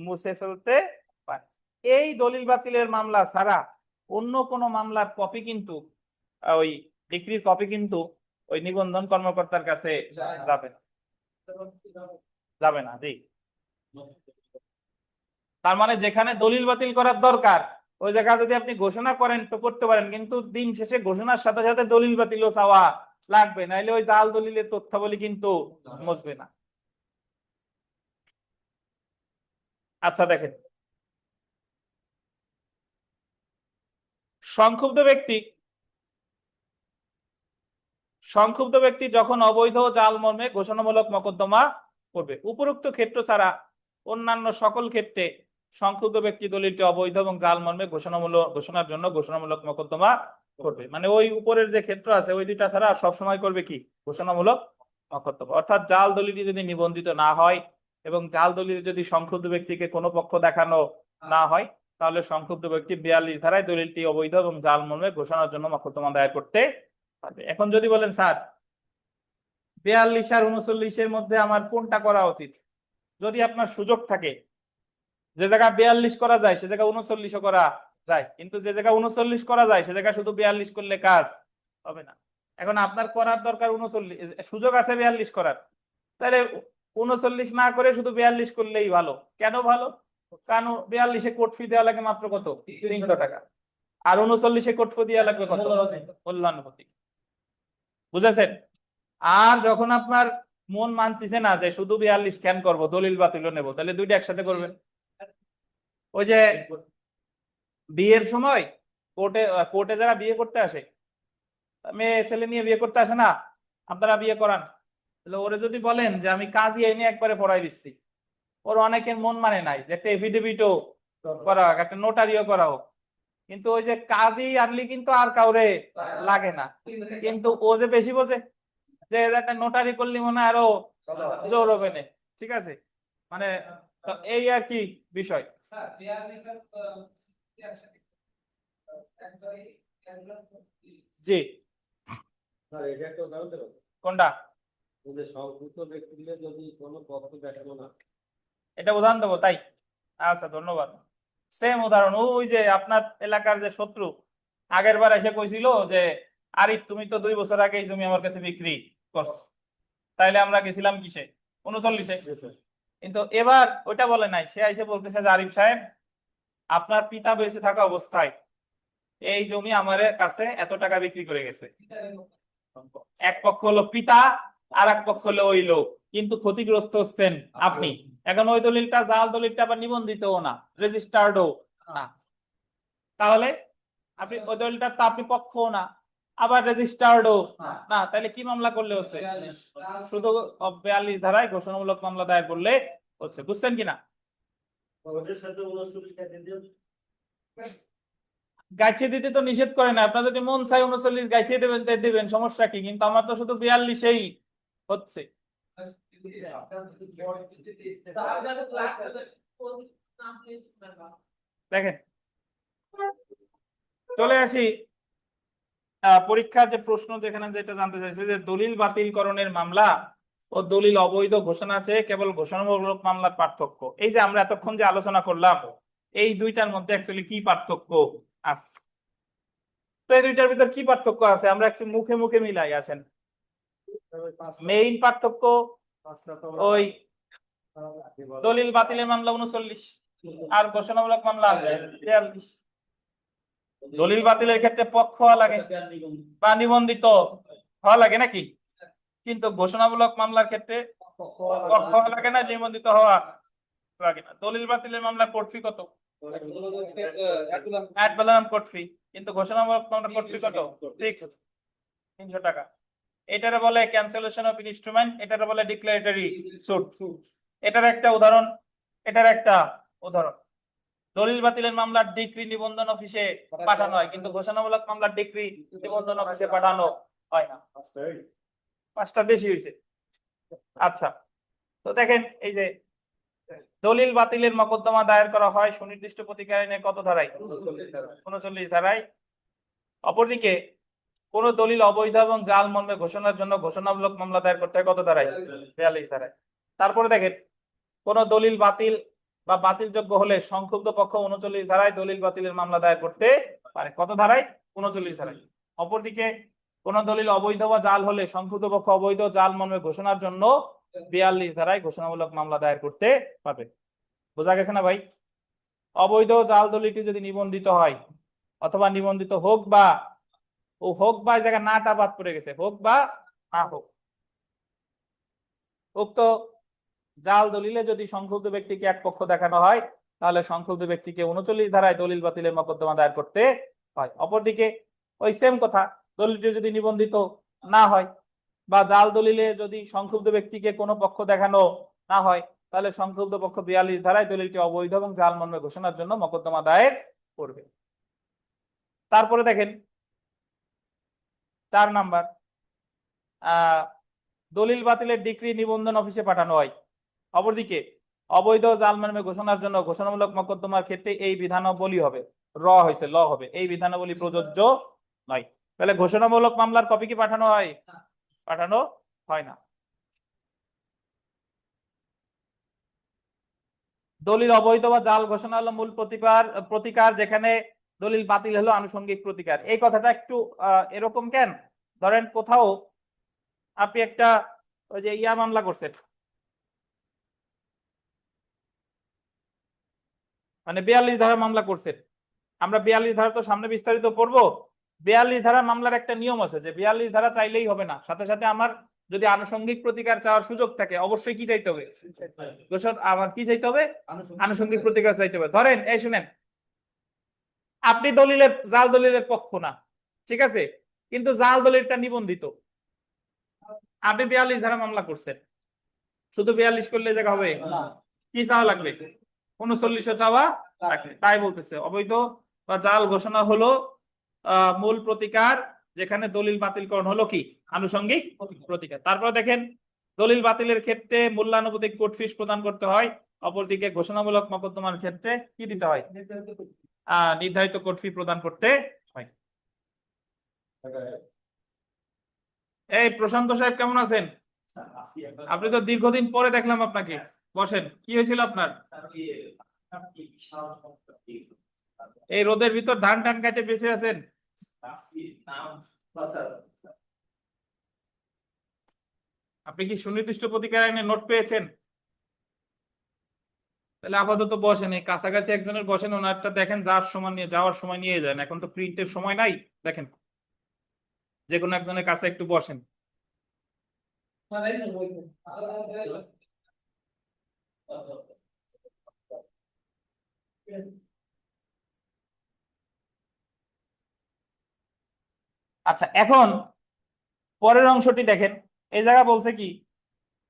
মুছে ফেলতে পারে। এই দলিল বাতিলের মামলা ছাড়া অন্য কোনো মামলার কপি কিন্তু, ওই ডিক্রির কপি কিন্তু ওই নিবন্ধন কর্মকর্তার কাছে যাবে না। জি, তার মানে যেখানে দলিল বাতিল করার দরকার ওই জায়গা যদি আপনি ঘোষণা করেন তো করতে পারেন, কিন্তু দিন শেষে ঘোষণার সাথে সাথে দলিল বাতিলও চাওয়া লাগবে, নাইলে ওই জাল দলিলের তথ্যাবলী কিন্তু মুছবে না। আচ্ছা দেখেন, সংক্ষুব্ধ ব্যক্তি যখন অবৈধ জাল মর্মে ঘোষণামূলক মকদ্দমা করবে, উপরোক্ত ক্ষেত্র ছাড়া অন্যান্য সকল ক্ষেত্রে সংক্ষুব্ধ ব্যক্তি দলিলটি অবৈধ এবং জাল মর্মে ঘোষণার জন্য ঘোষণামূলক মোকদ্দমা করবে। মানে ওই উপরের যে ক্ষেত্র আছে ওই দুইটা ছাড়া সব সময় করবে কি ঘোষণামূলক মোকদ্দমা। অর্থাৎ জাল দলিলটি যদি নিবন্ধিত না হয় এবং জাল দলিলে যদি সংক্ষুব্ধ ব্যক্তিকে কোনো পক্ষ দেখানো না হয় তাহলে সংক্ষুব্ধ ব্যক্তি 42 ধারায় দলিলটি অবৈধ এবং জাল মর্মে ঘোষণার জন্য মোকদ্দমা দায়ের করতে পারবে। এখন যদি বলেন স্যার 42 আর 39 মধ্যে আমার কোনটা করা উচিত, যদি আপনার সুযোগ থাকে যে জায়গা 42 করা যায় সে জায়গা 39 করা যায়, কিন্তু যে জায়গা 39 করা যায় সে জায়গা শুধু 42 করলে কাজ হবে না। এখন আপনার করার দরকার 39, সুযোগ আছে 42 করার, তাহলে 39 না করে শুধু 42 করলেই ভালো। কেন ভালো? কারণ 42-এ কোর্ট ফি দেওয়া লাগে মাত্র কত, 300 টাকা, আর 39-এ কোর্ট ফি দেওয়া লাগবে কত, মূল্যানুপাতি। বুঝেছেন? আর যখন আপনার মন মানতেছে না যে শুধু 42 কেন করবো, দলিল বাতিলও নেবো, তাহলে দুইটা একসাথে করবেন। ওই যে বিয়ের সময় কোর্টে যারা বিয়ে করতে আসে, মেয়ে ছেলে নিয়ে বিয়ে করতে আসে না, আপনারা বিয়ে করান, তাহলে ওরে যদি বলেন যে আমি কাজী এনে একবারে পড়াই দিচ্ছি, ওর অনেকের মন মানে নাই যে একটা এফিডেভিটও করা হোক, একটা নোটারিও করা হোক, কিন্তু ওই যে কাজী আনলি কিন্তু আর কাউরে লাগে না, কিন্তু ও যে বেশি বোঝে যে একটা নোটারি করলি মনে হয় আরো জোর হবে না। ঠিক আছে, মানে তো এই আর কি বিষয়। জি, স্যার এটা একটা উদাহরণ দেবো, কোনটা? যে সংক্ষুব্ধ ব্যক্তিকে যদি কোনো পক্ষ দেখানো না, এটা উদাহরণ দেবো তাই? আচ্ছা, ধন্যবাদ। সেম উদাহরণ, ওই যে আপনার এলাকার যে শত্রু আগের বার এসে কইছিল যে আরিফ তুমি তো 2 বছর আগে এই জমি আমার কাছে বিক্রি করছো, তাইলে আমরা গেছিলাম কিসে, 39-এ। কিন্তু এবার ওইটা বলে নাই, সে এসে বলতেছে যে আরিফ সাহেব আপনার পিতা বেঁচে থাকা অবস্থায় এই জমি আমার কাছে এত টাকা বিক্রি করে গেছে। এক পক্ষ হলো পিতা আর এক পক্ষ হলো ওই লোক, কিন্তু ক্ষতিগ্রস্ত হচ্ছেন আপনি। এখন ওই দলিলটা জাল, দলিলটা আবার নিবন্ধিতও না, রেজিস্টার্ডও না, তাহলে আপনি ওই দলিলটা তো আপনি পক্ষও না আবার রেজিস্টার্ডও না, তাহলে কি মামলা করলে হচ্ছে? শুধু 42 ধারায় ঘোষণামূলক মামলা দায়ের করলে হচ্ছে। বুঝছেন কিনা? ওদের সাথে 39 টাকা দিয়ে গাইছে দিতে তো নিষেধ করে না, আপনার যদি মন চাই 39 গাইছে দেবেন তাই দিবেন, সমস্যা কি? কিন্তু আমার তো শুধু 42-এই হচ্ছে। দেখেন, চলে আসি পরীক্ষার যে প্রশ্ন, যেখানে যেটা জানতে চাইছে যে দলিল বাতিলকরণের মামলা ও দলিল অবৈধ ঘোষণা চেয়ে কেবল ঘোষণামূলক মামলার পার্থক্য। এই যে আমরা এতক্ষণ যে আলোচনা করলাম এই দুইটার মধ্যে অ্যাকচুয়ালি কি পার্থক্য আছে, তো এই দুইটার ভিতর কি পার্থক্য আছে আমরা একটু মুখে মুখে মিলাই। আছেন মেইন পার্থক্য, ওই দলিল বাতিলের মামলা 39 আর ঘোষণামূলক মামলা 42। দলিল বাতিলের ক্ষেত্রে পক্ষ হওয়া লাগে বা নিবন্ধিত হওয়া লাগে নাকি, কিন্তু ঘোষণামূলক মামলার ক্ষেত্রে পক্ষ হওয়া লাগে না, নিবন্ধিত হওয়া লাগে না। দলিল বাতিলের মামলা কোর্ট ফি কত? অ্যাড ভ্যালোরাম কোর্ট ফি, কিন্তু ঘোষণামূলক মামলা কোর্ট ফি কত? ফিক্সড 300 টাকা। এটারে বলে ক্যান্সেলেশন অফ ইনস্ট্রুমেন্ট, এটারে বলে ডিক্লারেটরি সুট। এটার একটা উদাহরণ, এটার একটা উদাহরণ। দলিল বাতিলের মামলার ডিক্রি নিবন্ধন অফিসে পাঠানো হয়, কিন্তু ঘোষণামূলক মামলার ডিক্রি নিবন্ধন অফিসে পাঠানো হয় না। 5টা বেশি হয়েছে। আচ্ছা, তো দেখেন এই যে দলিল বাতিলের মোকদ্দমা দায়ের করা হয় সুনির্দিষ্ট প্রতিকার আইনের কত ধারায়? 39 ধারায়। অপরদিকে কোন দলিল অবৈধ এবং জাল মর্মে ঘোষণার জন্য ঘোষণামূলক মামলা দায়ের করতে হয় কত ধারায়? 42 ধারায়। তারপরে দেখেন কোন দলিল বাতিল বা বাতিলযোগ্য হলে সংক্ষুব্ধ পক্ষ 39 ধারায় দলিল বাতিলের মামলা দায়ের করতে পারে। কত ধারায়? 39 ধারায়। অপরদিকে কোন দলিল অবৈধ বা জাল হলে সংক্ষুব্ধ পক্ষ অবৈধ জাল মর্মে ঘোষণার জন্য 42 ধারায় ঘোষণামূলক মামলা দায়ের করতে পারবে। বোঝা গেছে না ভাই? অবৈধ জাল দলিলটি যদি নিবন্ধিত হয় অথবা নিবন্ধিত হোক বা এই জায়গায় নাটা বাদ পড়ে গেছে, হোক বা না হোক, উক্ত জাল দলিলে যদি সংক্ষুব্ধ ব্যক্তিকে এক পক্ষ দেখানো হয় তাহলে সংক্ষুব্ধ ব্যক্তিকে 39 ধারায় দলিল বাতিলের মোকদ্দমা দায়ের করতে হয়। অপরদিকে ওই সেম কথা, দলিলটি যদি নিবন্ধিত না হয় বা জাল দলিলে যদি সংক্ষুব্ধ ব্যক্তিকে কোনো পক্ষ দেখানো না হয় তাহলে সংক্ষুব্ধ পক্ষ 42 ধারায় দলিলটি অবৈধ এবং জাল মর্মে ঘোষণার জন্য মোকদ্দমা দায়ের করবে। তারপরে দেখেন 4 নাম্বার, দলিল বাতিলের ডিক্রি নিবন্ধন অফিসে পাঠানো হয়। অপরদিকে অবৈধ জাল মর্মে ঘোষণার জন্য ঘোষণামূলক মোকদ্দমার ক্ষেত্রে এই বিধানাবলী হবে হয়েছে ল হবে, এই বিধানাবলী প্রযোজ্য নয়। তাহলে ঘোষণামূলক মামলার কপি কি পাঠানো হয়? পাঠানো হয় না। দলিল অবৈধ বা জাল ঘোষণা হলো মূল প্রতিকার, যেখানে দলিল বাতিল হলো আনুষঙ্গিক প্রতিকার। এই কথাটা একটু এরকম কেন, ধরেন কোথাও আপনি একটা ওই যে মামলা করছেন, মানে 42 ধারা মামলা করছেন। আমরা 42 ধারা তো সামনে বিস্তারিত পড়বো। 42 ধারা মামলার একটা নিয়ম আছে যে 42 ধারা চাইলেই হবে না, সাথে সাথে আমার যদি আনুষঙ্গিক প্রতিকার চাওয়ার সুযোগ থাকে অবশ্যই কি চাইতে হবে? আমার কি চাইতে হবে? আনুষঙ্গিক প্রতিকার চাইতে হবে। ধরেন এই শুনেন, আপনি জাল দলিলের পক্ষ না, ঠিক আছে, কিন্তু জাল দলিলটা নিবন্ধিত। আপনি 42 ধারা মামলা করছেন, শুধু 42 করলে জায়গা হবে? কি চাওয়া লাগবে? 39 চাওয়া লাগবে। তাই বলতেছে অবৈধ বা জাল ঘোষণা হলো মূল প্রতিকার, যেখানে দলিল বাতিলকরণ হলো কি? আনুষঙ্গিক প্রতিকার। তারপর দেখেন দলিল বাতিলের ক্ষেত্রে মূল্যানুপাতিক কোর্ট ফিস প্রদান করতে হয়। অপরদিকে ঘোষণামূলক মোকদ্দমার ক্ষেত্রে কি দিতে হয়? নির্ধারিত কোর্ট ফি প্রদান করতে হয়। এই প্রশান্ত সাহেব কেমন আছেন? আপনি তো দীর্ঘদিন পরে দেখলাম আপনাকে। বসেন, কি হয়েছিল আপনার? এই রোদের ভিতর ধান টান কাটে বেঁচে আছেন? আপনি কি সুনির্দিষ্ট প্রতিকার আইনে নোট পেয়েছেন? তাহলে আপাতত বসেন, এই কাছাকাছি একজনের বসেন, ওনারটা দেখেন, যাওয়ার সময় নিয়ে যান। এখন তো প্রিন্টের সময় নাই, দেখেন যে কোনো একজনের কাছে একটু বসেন। আচ্ছা, এখন পরের অংশটি দেখেন। এই জায়গা বলছে কি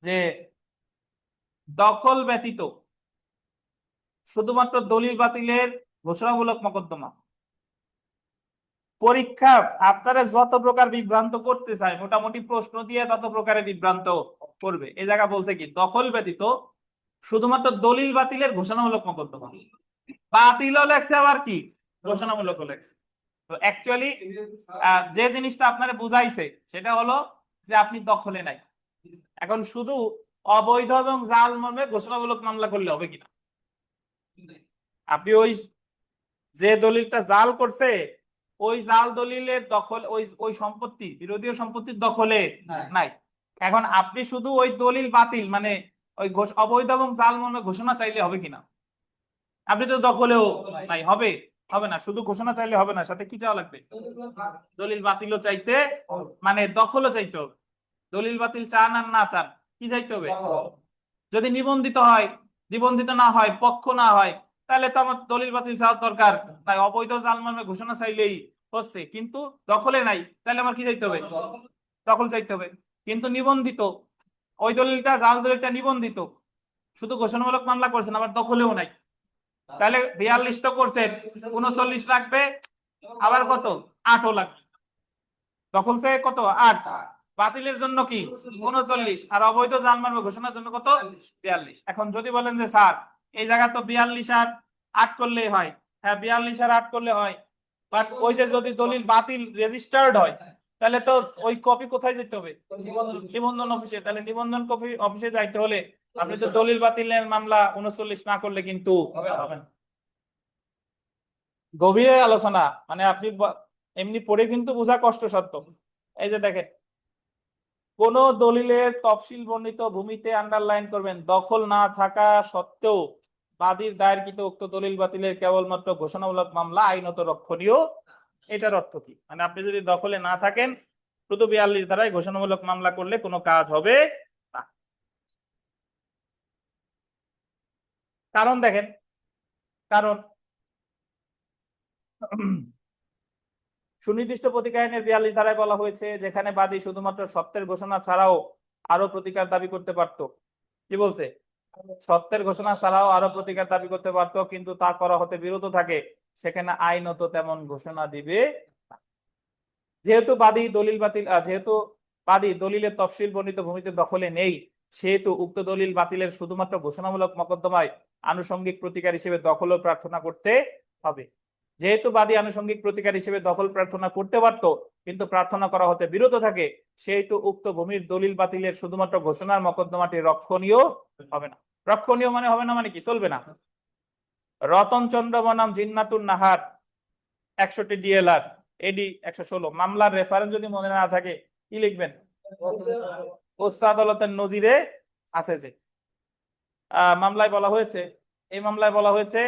যে দখল ব্যতীত শুধুমাত্র দলিল বাতিলের ঘোষণামূলক মোকদ্দমা পরীক্ষা আপনারা যত প্রকার বিভ্রান্ত করতে চায়, মোটামুটি প্রশ্ন দিয়ে তত প্রকারে বিভ্রান্ত করবে। এই জায়গা বলছে কি দখল ব্যতীত শুধুমাত্র দলিল বাতিলের ঘোষণামূলক মোকদ্দমা। বাতিলও লেখছে আবার কি ঘোষণামূলক লেখছে। তো অ্যাকচুয়ালি যে জিনিসটা আপনারা বুঝাইছে সেটা হলো যে আপনি দখলে নাই। এখন শুধু অবৈধ এবং জাল মর্মে ঘোষণামূলক মামলা করলে হবে কিনা? আপনি ওই যে দলিলটা জাল করছে ওই জাল দলিলের দখল, ওই সম্পত্তি বিরোধী সম্পত্তির দখলে নাই। এখন আপনি শুধু ওই দলিল বাতিল মানে ওই অবৈধ এবং জাল মর্মে ঘোষণা চাইলে হবে কিনা? আপনি তো দখলেও নাই, হবে? হবে না। শুধু ঘোষণা চাইলে হবে না, সাথে কি চাওয়া লাগবে? দলিল বাতিলও চাইতে, মানে দখলও চাইতে হবে। দলিল বাতিল চান আর না চান কি চাইতে হবে? যদি নিবন্ধিত হয়, নিবন্ধিত না হয়, পক্ষ না হয়, তাহলে তো আমার দলিল বাতিল চাওয়ার দরকার নাই। অবৈধ জাল মর্মে ঘোষণা চাইলেই হচ্ছে, কিন্তু দখলে নাই, তাহলে আমার কি চাইতে হবে? দখল চাইতে হবে। কিন্তু নিবন্ধিত, ওই দলিলটা জাল দলিলটা নিবন্ধিত, শুধু ঘোষণামূলক মামলা করছেন আবার দখলেও নাই, তাহলে 42 তো করছেন, 39 লাগবে, আবার কত? 8ও লাগবে। দখল সে কত? 8। বাতিলের জন্য কি 39, আর অবৈধ জাল মর্মে ঘোষণার জন্য কত? 42। এখন যদি বলেন যে স্যার এই জায়গা তো 42 আর 8 করলেই হয়, হ্যাঁ 42 আর 8 করলে হয়, বাট ওই যে যদি দলিল বাতিল রেজিস্টার্ড হয় তাহলে তো ওই কপি কোথায় যেতে হবে? নিবন্ধন অফিসে। তাহলে নিবন্ধন কপি অফিসে যাইতে হলে আপনি তো দলিল বাতিলের মামলা 39 না করলে কিন্তু হবে না। গভীর আলোচনা, মানে আপনি এমনি পড়ে কিন্তু বোঝা কষ্টসাধ্য। এই যে দেখেন, কোন দলিলের তফসিল বর্ণিত ভূমিতে আন্ডারলাইন করবেন দখল না থাকা সত্ত্বেও বাদীর দায়েরকৃত উক্ত দলিল বাতিলের কেবলমাত্র ঘোষণামূলক মামলা আইনত রক্ষণীয়। এটার অর্থ কি? মানে আপনি যদি দখলে না থাকেন শুধু 42 ধারায় ঘোষণামূলক মামলা করলে কোনো কাজ হবে না। কারণ দেখেন, কারণ সুনির্দিষ্ট প্রতিকার আইনের 42 ধারায় বলা হয়েছে যেখানে বাদী শুধুমাত্র সত্যের ঘোষণা ছাড়াও আরো প্রতিকার দাবি করতে পারত। কি বলছে? সত্যের ঘোষণা ছাড়াও আরো প্রতিকার দাবি করতে পারতো, কিন্তু তা করা হতে বিরত থাকে, সেখানে আইনত তেমন ঘোষণা দিবে না। যেহেতু বাদী দলিলের তফসিল বর্ণিত ভূমিতে দখলে নেই, সেহেতু উক্ত দলিল বাতিলের শুধুমাত্র ঘোষণামূলক মোকদ্দমায় আনুষঙ্গিক প্রতিকার হিসেবে দখল ও প্রার্থনা করতে হবে। যেহেতু বাদী আনুষঙ্গিক প্রতিকার হিসেবে দখল প্রার্থনা করতে পারত, কিন্তু প্রার্থনা করা হতে বিরত থাকে, সেহেতু উক্ত ভূমির দলিল বাতিলের শুধুমাত্র ঘোষণার মোকদ্দমাটি রক্ষণীয় হবে না। রক্ষণীয় মানে হবে না মানে কি, চলবে না। রতন চন্দ্র বনাম জিন্নাতুন নাহার 61 DLR এডি 116 মামলার রেফারেন্স যদি মনে না থাকে কি লিখবেন? উচ্চ আদালতের নজিরে আছে যে মামলায় বলা হয়েছে, এই মামলায় বলা হয়েছে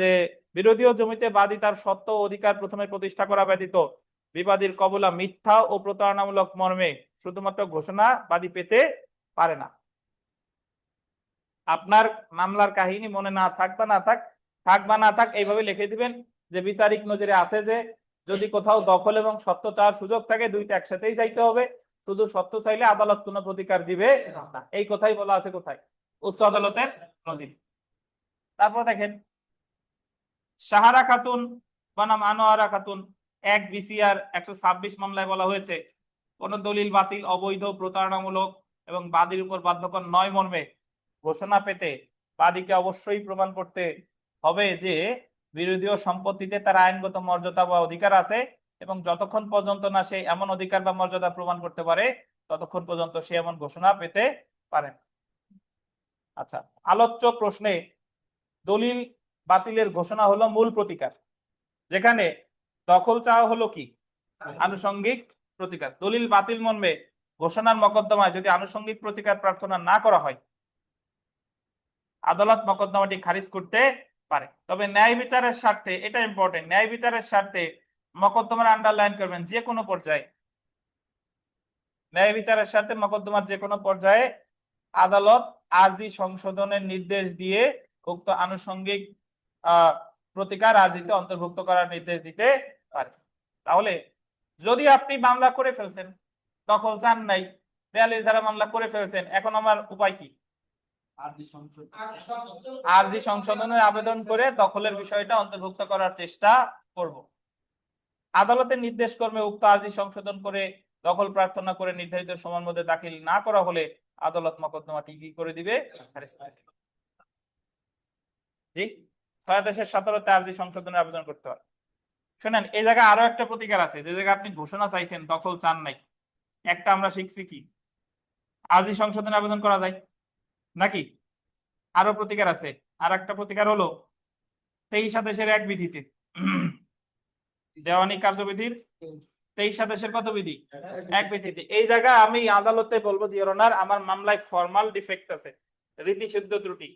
যে বিরোধীয় জমিতে বাদী তার সত্ত্ব ও অধিকার প্রথমে প্রতিষ্ঠা করা ব্যতীত বিবাদীর কবলা মিথ্যা ও প্রতারণামূলক মর্মে শুধুমাত্র ঘোষণা বাদী পেতে পারে না। আপনার মামলার কাহিনী মনে না থাক বা না থাক এইভাবে লিখে দিবেন যে বিচারিক নজিরে আছে যে যদি কোথাও দখল এবং সত্ত্ব চাওয়ার সুযোগ থাকে, দুইটা একসাথেই চাইতে হবে। শুধু সত্ত্ব চাইলে আদালত কোনো প্রতিকার দিবে না, এই কথাই বলা আছে কোথায়? উচ্চ আদালতের নজির। তারপর দেখেন সাহারা খাতুন বনাম আনোয়ারা খাতুন 1 BCR 126 মামলায় বলা হয়েছে কোন দলিল বাতিল, অবৈধ, প্রতারণামূলক এবং বাদীর উপর বাধ্যকর নয় মর্মে ঘোষণা পেতে বাদীকে অবশ্যই প্রমাণ করতে হবে যে বিরোধীয় সম্পত্তিতে তার আইনগত মর্যাদা বা অধিকার আছে, এবং যতক্ষণ পর্যন্ত না সে এমন অধিকার বা মর্যাদা প্রমাণ করতে পারে ততক্ষণ পর্যন্ত সে এমন ঘোষণা পেতে পারে। আচ্ছা, আলোচ্য প্রশ্নে দলিল বাতিলের ঘোষণা হলো মূল প্রতিকার, যেখানে দখল চাওয়া হলো কি আনুষঙ্গিক প্রতিকার। দলিল বাতিল মর্মে ঘোষণার মোকদ্দমায় যদি আনুষঙ্গিক প্রতিকার প্রার্থনা না করা হয়, আদালত মোকদ্দমাটি খারিজ করতে পারে। তবে ন্যায় বিচারের স্বার্থে, এটা ইম্পর্টেন্ট, ন্যায় বিচারের স্বার্থে মোকদ্দমার আন্ডারলাইন করবেন যে কোনো পর্যায়ে, ন্যায় বিচারের স্বার্থে মোকদ্দমার যে কোনো পর্যায়ে আদালত আরজি সংশোধনের নির্দেশ দিয়ে উক্ত আনুষঙ্গিক প্রতিকার আরজিতে অন্তর্ভুক্ত করার নির্দেশ দিতে পারে। তাহলে যদি আপনি মামলা করে ফেলছেন, দখল চান নাই, 42 ধারা মামলা করে ফেলছেন, এখন আমার উপায় কি? আরজি সংশোধনের আবেদন করে দখলের বিষয়টা অন্তর্ভুক্ত করার চেষ্টা করব। আদালতের নির্দেশ কর্মে উক্ত আরজি সংশোধন করে দখল প্রার্থনা করে নির্ধারিত সময়ের মধ্যে দাখিল না করা হলে আদালত মোকদ্দমাটি কি করে দিবে? জি, 6/17 আরজি সংশোধনের আবেদন করতে হয়। শুনেন, এই জায়গায় আরো একটা প্রতিকার আছে, যে জায়গায় আপনি ঘোষণা চাইছেন, দখল চান নাই। একটা আমরা শিখছি কি আরজি সংশোধনের আবেদন করা যায় নাকি? আরো প্রতিকার আছে। আর একটা প্রতিকার হলো 23 আদেশের এক বিধিতে, দেওয়ানি কার্যবিধির 23 আদেশের কত বিধি? এক বিধিতে। এই জায়গা আমি আদালতে বলবো যে ওনার আমার মামলায় ফর্মাল ডিফেক্ট আছে, রীতিশুদ্ধ ত্রুটি।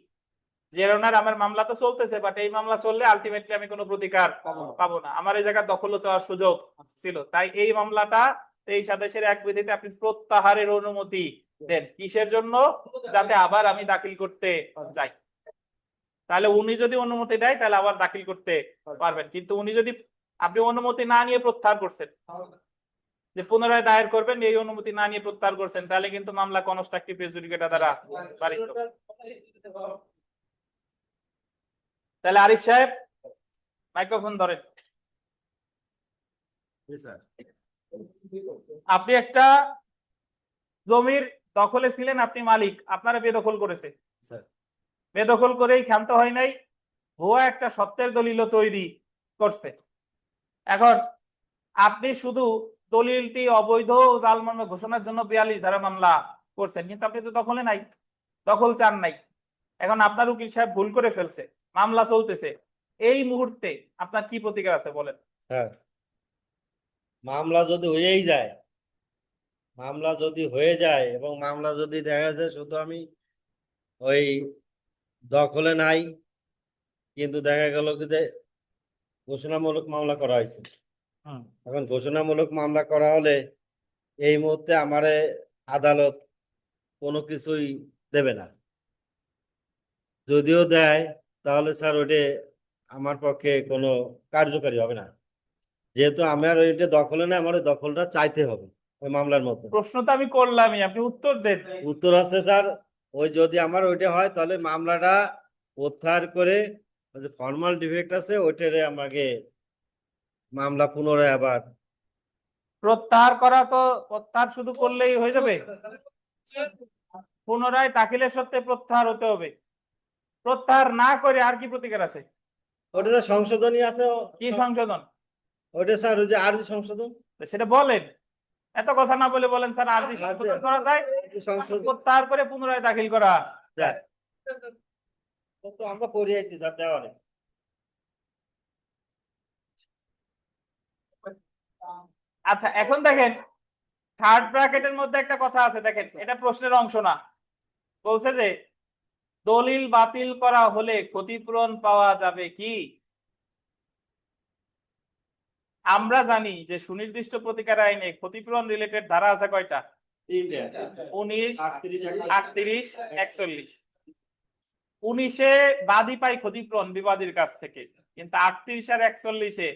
যে ওনার আমার মামলা তো চলতেছে, বাট এই মামলা চললে আলটিমেটলি আমি কোনো প্রতিকার পাবো না, আমার এই জায়গা দখল চাওয়ার সুযোগ ছিল। তাই এই মামলাটা 23 আদেশের এক বিধিতে আপনি প্রত্যাহারের অনুমতি দেন। কিসের জন্য? যাতে আবার আমি দাখিল করতে যাই। তাহলে উনি যদি অনুমতি দেয় তাহলে আবার দাখিল করতে পারবেন, কিন্তু উনি যদি, আপনি অনুমতি না নিয়ে প্রত্যাহার করছেন, যে পুনরায় দায়ের করবেন এই অনুমতি না নিয়ে প্রত্যাহার করছেন, তাহলে কিন্তু মামলা কনস্ট্রাকটিভ প্রেজুডিকেটা দ্বারা পারিত। তাহলে আরিফ সাহেব মাইক্রোফোন ধরেন। আপনি একটা জমির দখলে ছিলেন, আপনি মালিক, আপনারা বেদখল করেছে, বেদখল করেই ক্ষান্ত হয় নাই, ভুয়া একটা সত্ত্বের দলিল তৈরি করছে। এখন আপনি শুধু দলিলটি অবৈধ জাল মর্মে ঘোষণার জন্য 42 ধারা মামলা করছেন, কিন্তু আপনি তো দখলে নাই, দখল চান নাই। এখন আপনার উকিল সাহেব ভুল করে ফেলছে, মামলা চলতেছে, এই মুহূর্তে আপনার কি প্রতিকার আছে বলেন? হ্যাঁ, মামলা যদি হয়েই যায়, মামলা যদি হয়ে যায় এবং মামলা যদি দেখা যায় শুধু আমি ওই দখলে নাই, কিন্তু দেখা গেল কি যে ঘোষণামূলক মামলা করা হয়েছে। এখন ঘোষণামূলক মামলা করা হলে এই মুহূর্তে আমারে আদালত কোনো কিছুই দেবে না, যদিও দেয় তাহলে স্যার ওইটা আমার পক্ষে কোনো কার্যকারী হবে না, যেহেতু আমার ওইটা দখলে না, আমার ওই দখলটা চাইতে হবে ওই মামলার মতো। প্রশ্ন তো আমি করলামই, আপনি উত্তর দেন। উত্তর আছে স্যার, ওই যদি আমার ওইটা হয় তাহলে মামলাটা প্রত্যাহার করে ওই যে ফর্মাল ডিফেক্ট আছে ওইটারে আমাকে মামলা পুনরায় আবার প্রত্যাহার করা তো প্রত্যাহার শুধু করলেই হয়ে যাবে? পুনরায় দাখিলের সত্ত্বে প্রত্যাহার হতে হবে। প্রত্যাহার না করে আর কি প্রতিকার আছে? ওটা তো সংশোধনী আছে কি সংশোধন? ওইটা স্যার ওই যে আর্জি সংশোধন সেটা বলেন, এত কথা না বলে বলেন স্যার আর্জি সংশোধন করা যায়, সংশোধন প্রত্যাহার করে পুনরায় দাখিল করা যায় তো আমরা পড়ে আছি স্যার দেওয়ালে আচ্ছা এখন দেখেন থার্ড ব্র্যাকেটের মধ্যে একটা কথা আছে, দেখেন এটা প্রশ্নের অংশ না। বলছে যে দলিল বাতিল করা হলে ক্ষতিপূরণ পাওয়া যাবে কি? আমরা জানি যে সুনির্দিষ্ট প্রতিকার আইনে ক্ষতিপূরণ রিলেটেড ধারা আছে কয়টা? 19, 38, 41। 19-এ বাদী পায় ক্ষতিপূরণ বিবাদীর কাছ থেকে, কিন্তু 38 আর 41-এ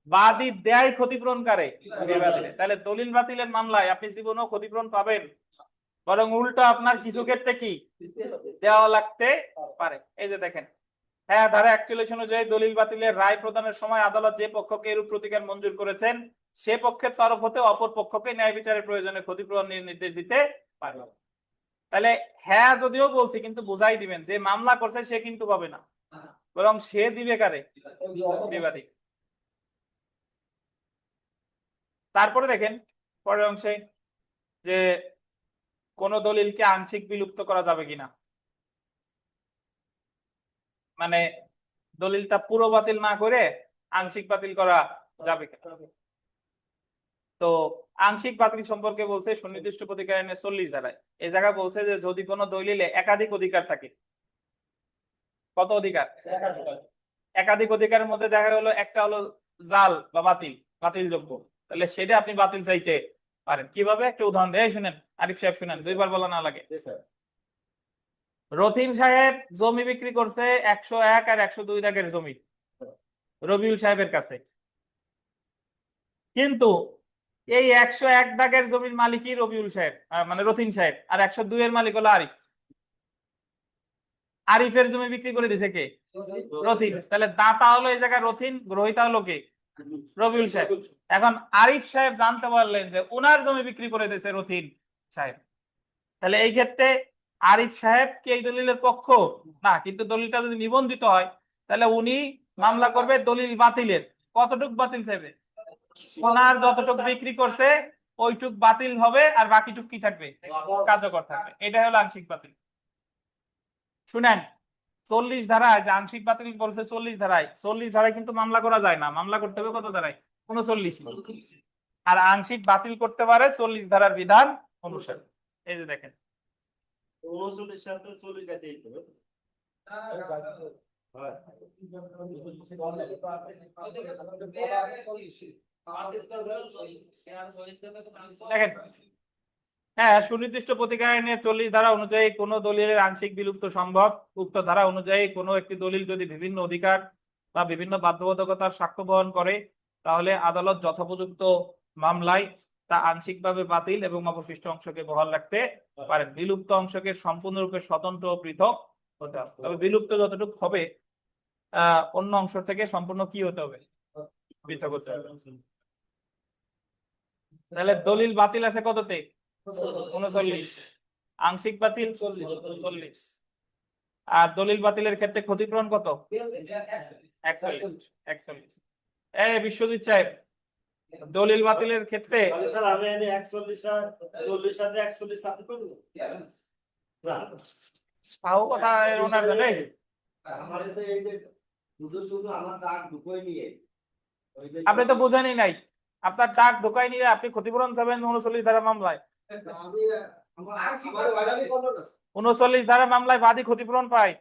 বাদী দেয় ক্ষতিপূরণ কারে? বিবাদীর। তাহলে দলিল বাতিলের মামলায় আপনি জীবনেও ক্ষতিপূরণ পাবেন, বরং উল্টো আপনার কিছু ক্ষেত্রে কি দেওয়া লাগতে পারে। এই যে দেখেন, হ্যাঁ ধারা 41 অনুযায়ী দলিল বাতিলের রায় প্রদানের সময় আদালত যে পক্ষকে এরূপ প্রতিকার মঞ্জুর করেছেন সে পক্ষের তরফ হতে অপর পক্ষকে ন্যায় বিচারের প্রয়োজনে ক্ষতিপূরণ নির্দেশ দিতে পারে। তাহলে হ্যাঁ যদিও বলছি কিন্তু বুঝাই দিবেন যে মামলা করছে সে কিন্তু পাবে না, বরং সে দিবে কারে? বিবাদী। তারপরে দেখেন পরের অংশে যে কোন দলিলকে আংশিক বিলুপ্ত করা যাবে কিনা, মানে দলিলটা পুরো বাতিল না করে আংশিক বাতিল করা যাবে কিনা। তো আংশিক বাতিল সম্পর্কে বলছে সুনির্দিষ্ট প্রতিকার আইনে 40 ধারায়। এই জায়গায় বলছে যে যদি কোনো দলিলে একাধিক অধিকার থাকে। কত অধিকার? একাধিক অধিকারের মধ্যে দেখা গেল একটা হলো জাল বা বাতিল যোগ্য, তাহলে সেটা আপনি বাতিল চাইতে পারেন। কিভাবে? একটা উদাহরণ দেয় শুনেন, আরিফ সাহেব শুনেন, দুইবার বলা না লাগে। রথিন সাহেব জমি বিক্রি করছে 101 আর 102 দাগের জমি রবিউল সাহেবের কাছে, কিন্তু এই 101 দাগের জমির মালিকই রবিউল সাহেব, মানে রথিন সাহেব, আর 102 এর মালিক হলো আরিফ। আরিফের জমি বিক্রি করে দিছে কে? রথিন। তাহলে দাতা হলো এই জায়গায় রথিন, গ্রহিতা হলো কে? রবিউল সাহেব। এখন আরিফ সাহেব জানতে পারলেন যে উনার জমি বিক্রি করে দিয়েছে রথিন সাহেব, তাহলে এই ক্ষেত্রে আরিফ সাহেব কি এই দলিলের পক্ষ না, কিন্তু দলিলটা যদি নিবন্ধিত হয় তাহলে উনি মামলা করবে দলিল বাতিলের। কতটুক বাতিল চাইবে? ওনার যতটুক বিক্রি করছে ওইটুক বাতিল হবে, আর বাকিটুক কি থাকবে? কার্যকর থাকবে। এটা হলো আংশিক বাতিল। শুনেন 40 ধারায় যে আংশিক বাতিল বলছে 40 ধারায়, 40 ধারায় কিন্তু মামলা করা যায় না, মামলা করতে হবে কত ধারায়? 39। আর আংশিক বাতিল করতে পারে 40 ধারার বিধান অনুসারে। এই যে দেখেন 39 সালে 40 গাতেই তো হয় দেখেন, হ্যাঁ সুনির্দিষ্ট প্রতিকার আইনে 40 ধারা অনুযায়ী কোন দলিলের আংশিক বিলুপ্ত সম্ভব। উক্ত ধারা অনুযায়ী কোনো একটি দলিল যদি বিভিন্ন অধিকার বা বিভিন্ন বাধ্যবাধকতার সাক্ষ্য বহন করে তাহলে আদালত যথোপযুক্ত মামলায় তা আংশিকভাবে বাতিল এবং অবশিষ্ট অংশকে বহাল রাখতে পারেন। বিলুপ্ত অংশকে সম্পূর্ণরূপে স্বতন্ত্র ও পৃথক হতে হবে। তবে বিলুপ্ত যতটুকু হবে অন্য অংশ থেকে সম্পূর্ণ কি হতে হবে? পৃথক হতে হবে। তাহলে দলিল বাতিল আছে কততে? 39। আংশিক বাতিল 40। আর দলিল বাতিলের ক্ষেত্রে ক্ষতিপূরণ কত? 41। এই বিশ্বজিৎ সাহেব দলিল বাতিলের ক্ষেত্রে স্যার আমি এনে 41 আর 40 সাথে 41 সাথে করব না তাও কথা ওনার জানে। আমারে তো এই যে শুধু আমার দাগ ঢুকই নিয়ে আপনি তো বুঝেনই নাই, আপনার টাক ঢোকাই নিয়ে আপনি ক্ষতিপূরণ চাবেন 39 ধারা মামলায়। আমি আমার ওয়াইরালি করব না 39 ধারা মামলায় বাদী ক্ষতিপূরণ পায়,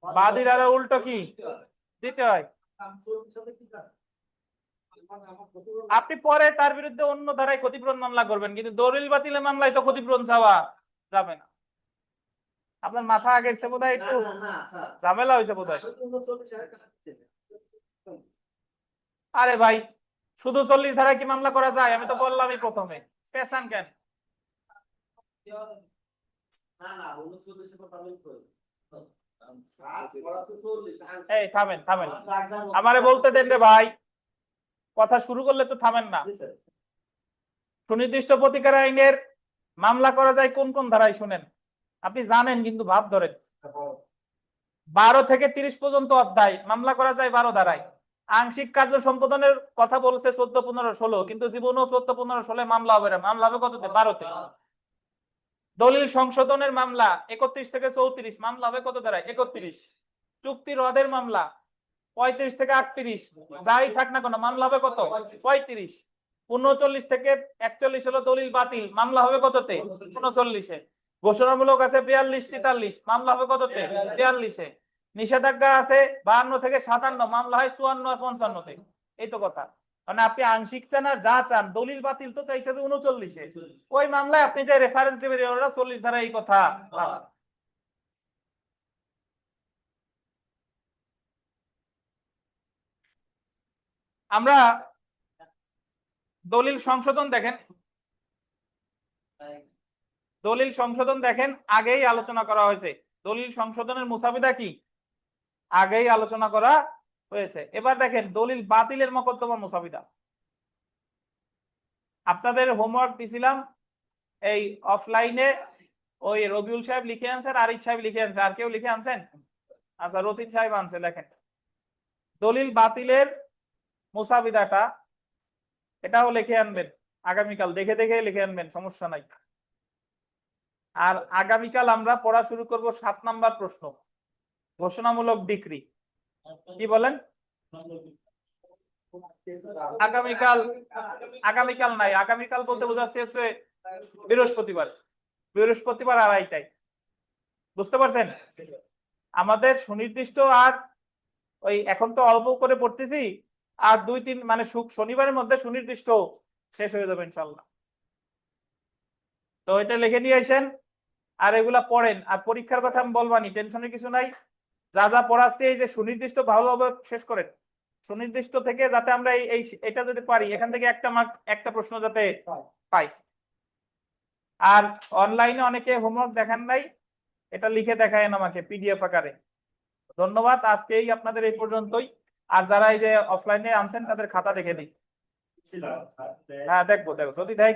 বাদীর আরো উল্টো কি দিতে হয়। আপনি পরে তার বিরুদ্ধে অন্য ধারায় ক্ষতিপূরণ মামলা করবেন, কিন্তু দলিল বাতিলের মামলায় তো ক্ষতিপূরণ চাওয়া যাবে না। আপনার মাথা আগে বোধহয় একটু ঝামেলা হয়েছে বোধহয়। আরে ভাই শুধু 40 ধারায় কি মামলা করা যায়? আমি তো বললামই প্রথমে, পেছান কেন? এই থামেন থামেন, আমারে বলতে দেন রে ভাই, কথা শুরু করলে তো থামেন না। সুনির্দিষ্ট প্রতিকার আইনের মামলা করা যায় কোন কোন ধারায় শুনেন, আপনি জানেন কিন্তু ভাব ধরেন। 12 থেকে 30 পর্যন্ত অধ্যায় মামলা করা যায় 12 ধারায়। আংশিক কার্য সম্পাদনের কথা বলছে 14, 15, 16, কিন্তু জীবনও 14, 15, 16 মামলা হবে না। মামলা হবে কততে? 12তে। দলিল সংশোধনের মামলা 31 থেকে 34 মামলা হবে কত ধারায়? 31। চুক্তি রদের মামলা 35 থেকে 38 যাই থাক না কেন মামলা হবে কত? 35। 39 থেকে 41 হলো দলিল বাতিল, মামলা হবে কততে? 39-এ। ঘোষণামূলক আছে 42, 43 মামলা হবে কততে? 42-এ। নিষেধাজ্ঞা আছে 52 থেকে 57 মামলা হয় 54 আর 55-তে। এই তো কথা। মানে আপনি আংশিক চান আর যা চান, দলিল বাতিল তো চাইতে হবে 39-এ। ওই মামলায় আপনি যে রেফারেন্স দিবেন ওরা 40 ধারা এই কথা। আমরা দলিল সংশোধন দেখেন, দলিল সংশোধন দেখেন আগেই আলোচনা করা হয়েছে। দলিল সংশোধনের মুসাবিদা কি আগেই আলোচনা করা হয়েছে। এবার দেখেন দলিল বাতিলের মোকদ্দমার মুসাবিদা। আপনাদের হোমওয়ার্ক দিছিলাম এই অফলাইনে, ওই রবিউল সাহেব লিখে আনছেন, আরিফ সাহেব লিখে আনছেন, আর কেউ লিখে আনছেন? আচ্ছা, রতিন সাহেব আনছে। দেখেন দলিল বাতিলের মুসাবিদাটা, এটাও লিখে আনবেন আগামীকাল, দেখে দেখে লিখে আনবেন, সমস্যা নাই। আর আগামীকাল আমরা পড়া শুরু করব 7 নাম্বার প্রশ্ন, ঘোষণামূলক ডিক্রি। কি বলেন? আগামীকাল, আগামীকাল নাই, আগামীকাল বলতে বোঝাচ্ছে বৃহস্পতিবার, বৃহস্পতিবার 2:30টায়। বুঝতে পারছেন? আমাদের সুনির্দিষ্ট আর ওই এখন তো অল্প করে পড়তেছি, আর 2-3 মানে শনিবারের মধ্যে সুনির্দিষ্ট শেষ হয়ে যাবে ইনশাল্লাহ। তো এটা লিখে নিয়ে আসেন আর এগুলা পড়েন। আর পরীক্ষার কথা আমি বলবানি, টেনশনের কিছু নাই। যা যা পড়াচ্ছি এই যে সুনির্দিষ্ট ভালোভাবে শেষ করেন। সুনির্দিষ্ট থেকে যাতে আমরা এই এটা যদি পারি, এখান থেকে একটা মার্ক, একটা প্রশ্ন যাতে পাই। আর অনলাইনে অনেকে হোমওয়ার্ক দেখান নাই, এটা লিখে দেখায়েন আমাকে পিডিএফ আকারে। ধন্যবাদ, আজকেই আপনাদের এই পর্যন্তই। আর যারা এই যে অফলাইনে আনছেন তাদের খাতা দেখে দিই। হ্যাঁ দেখবো দেখবো, যদি দেয়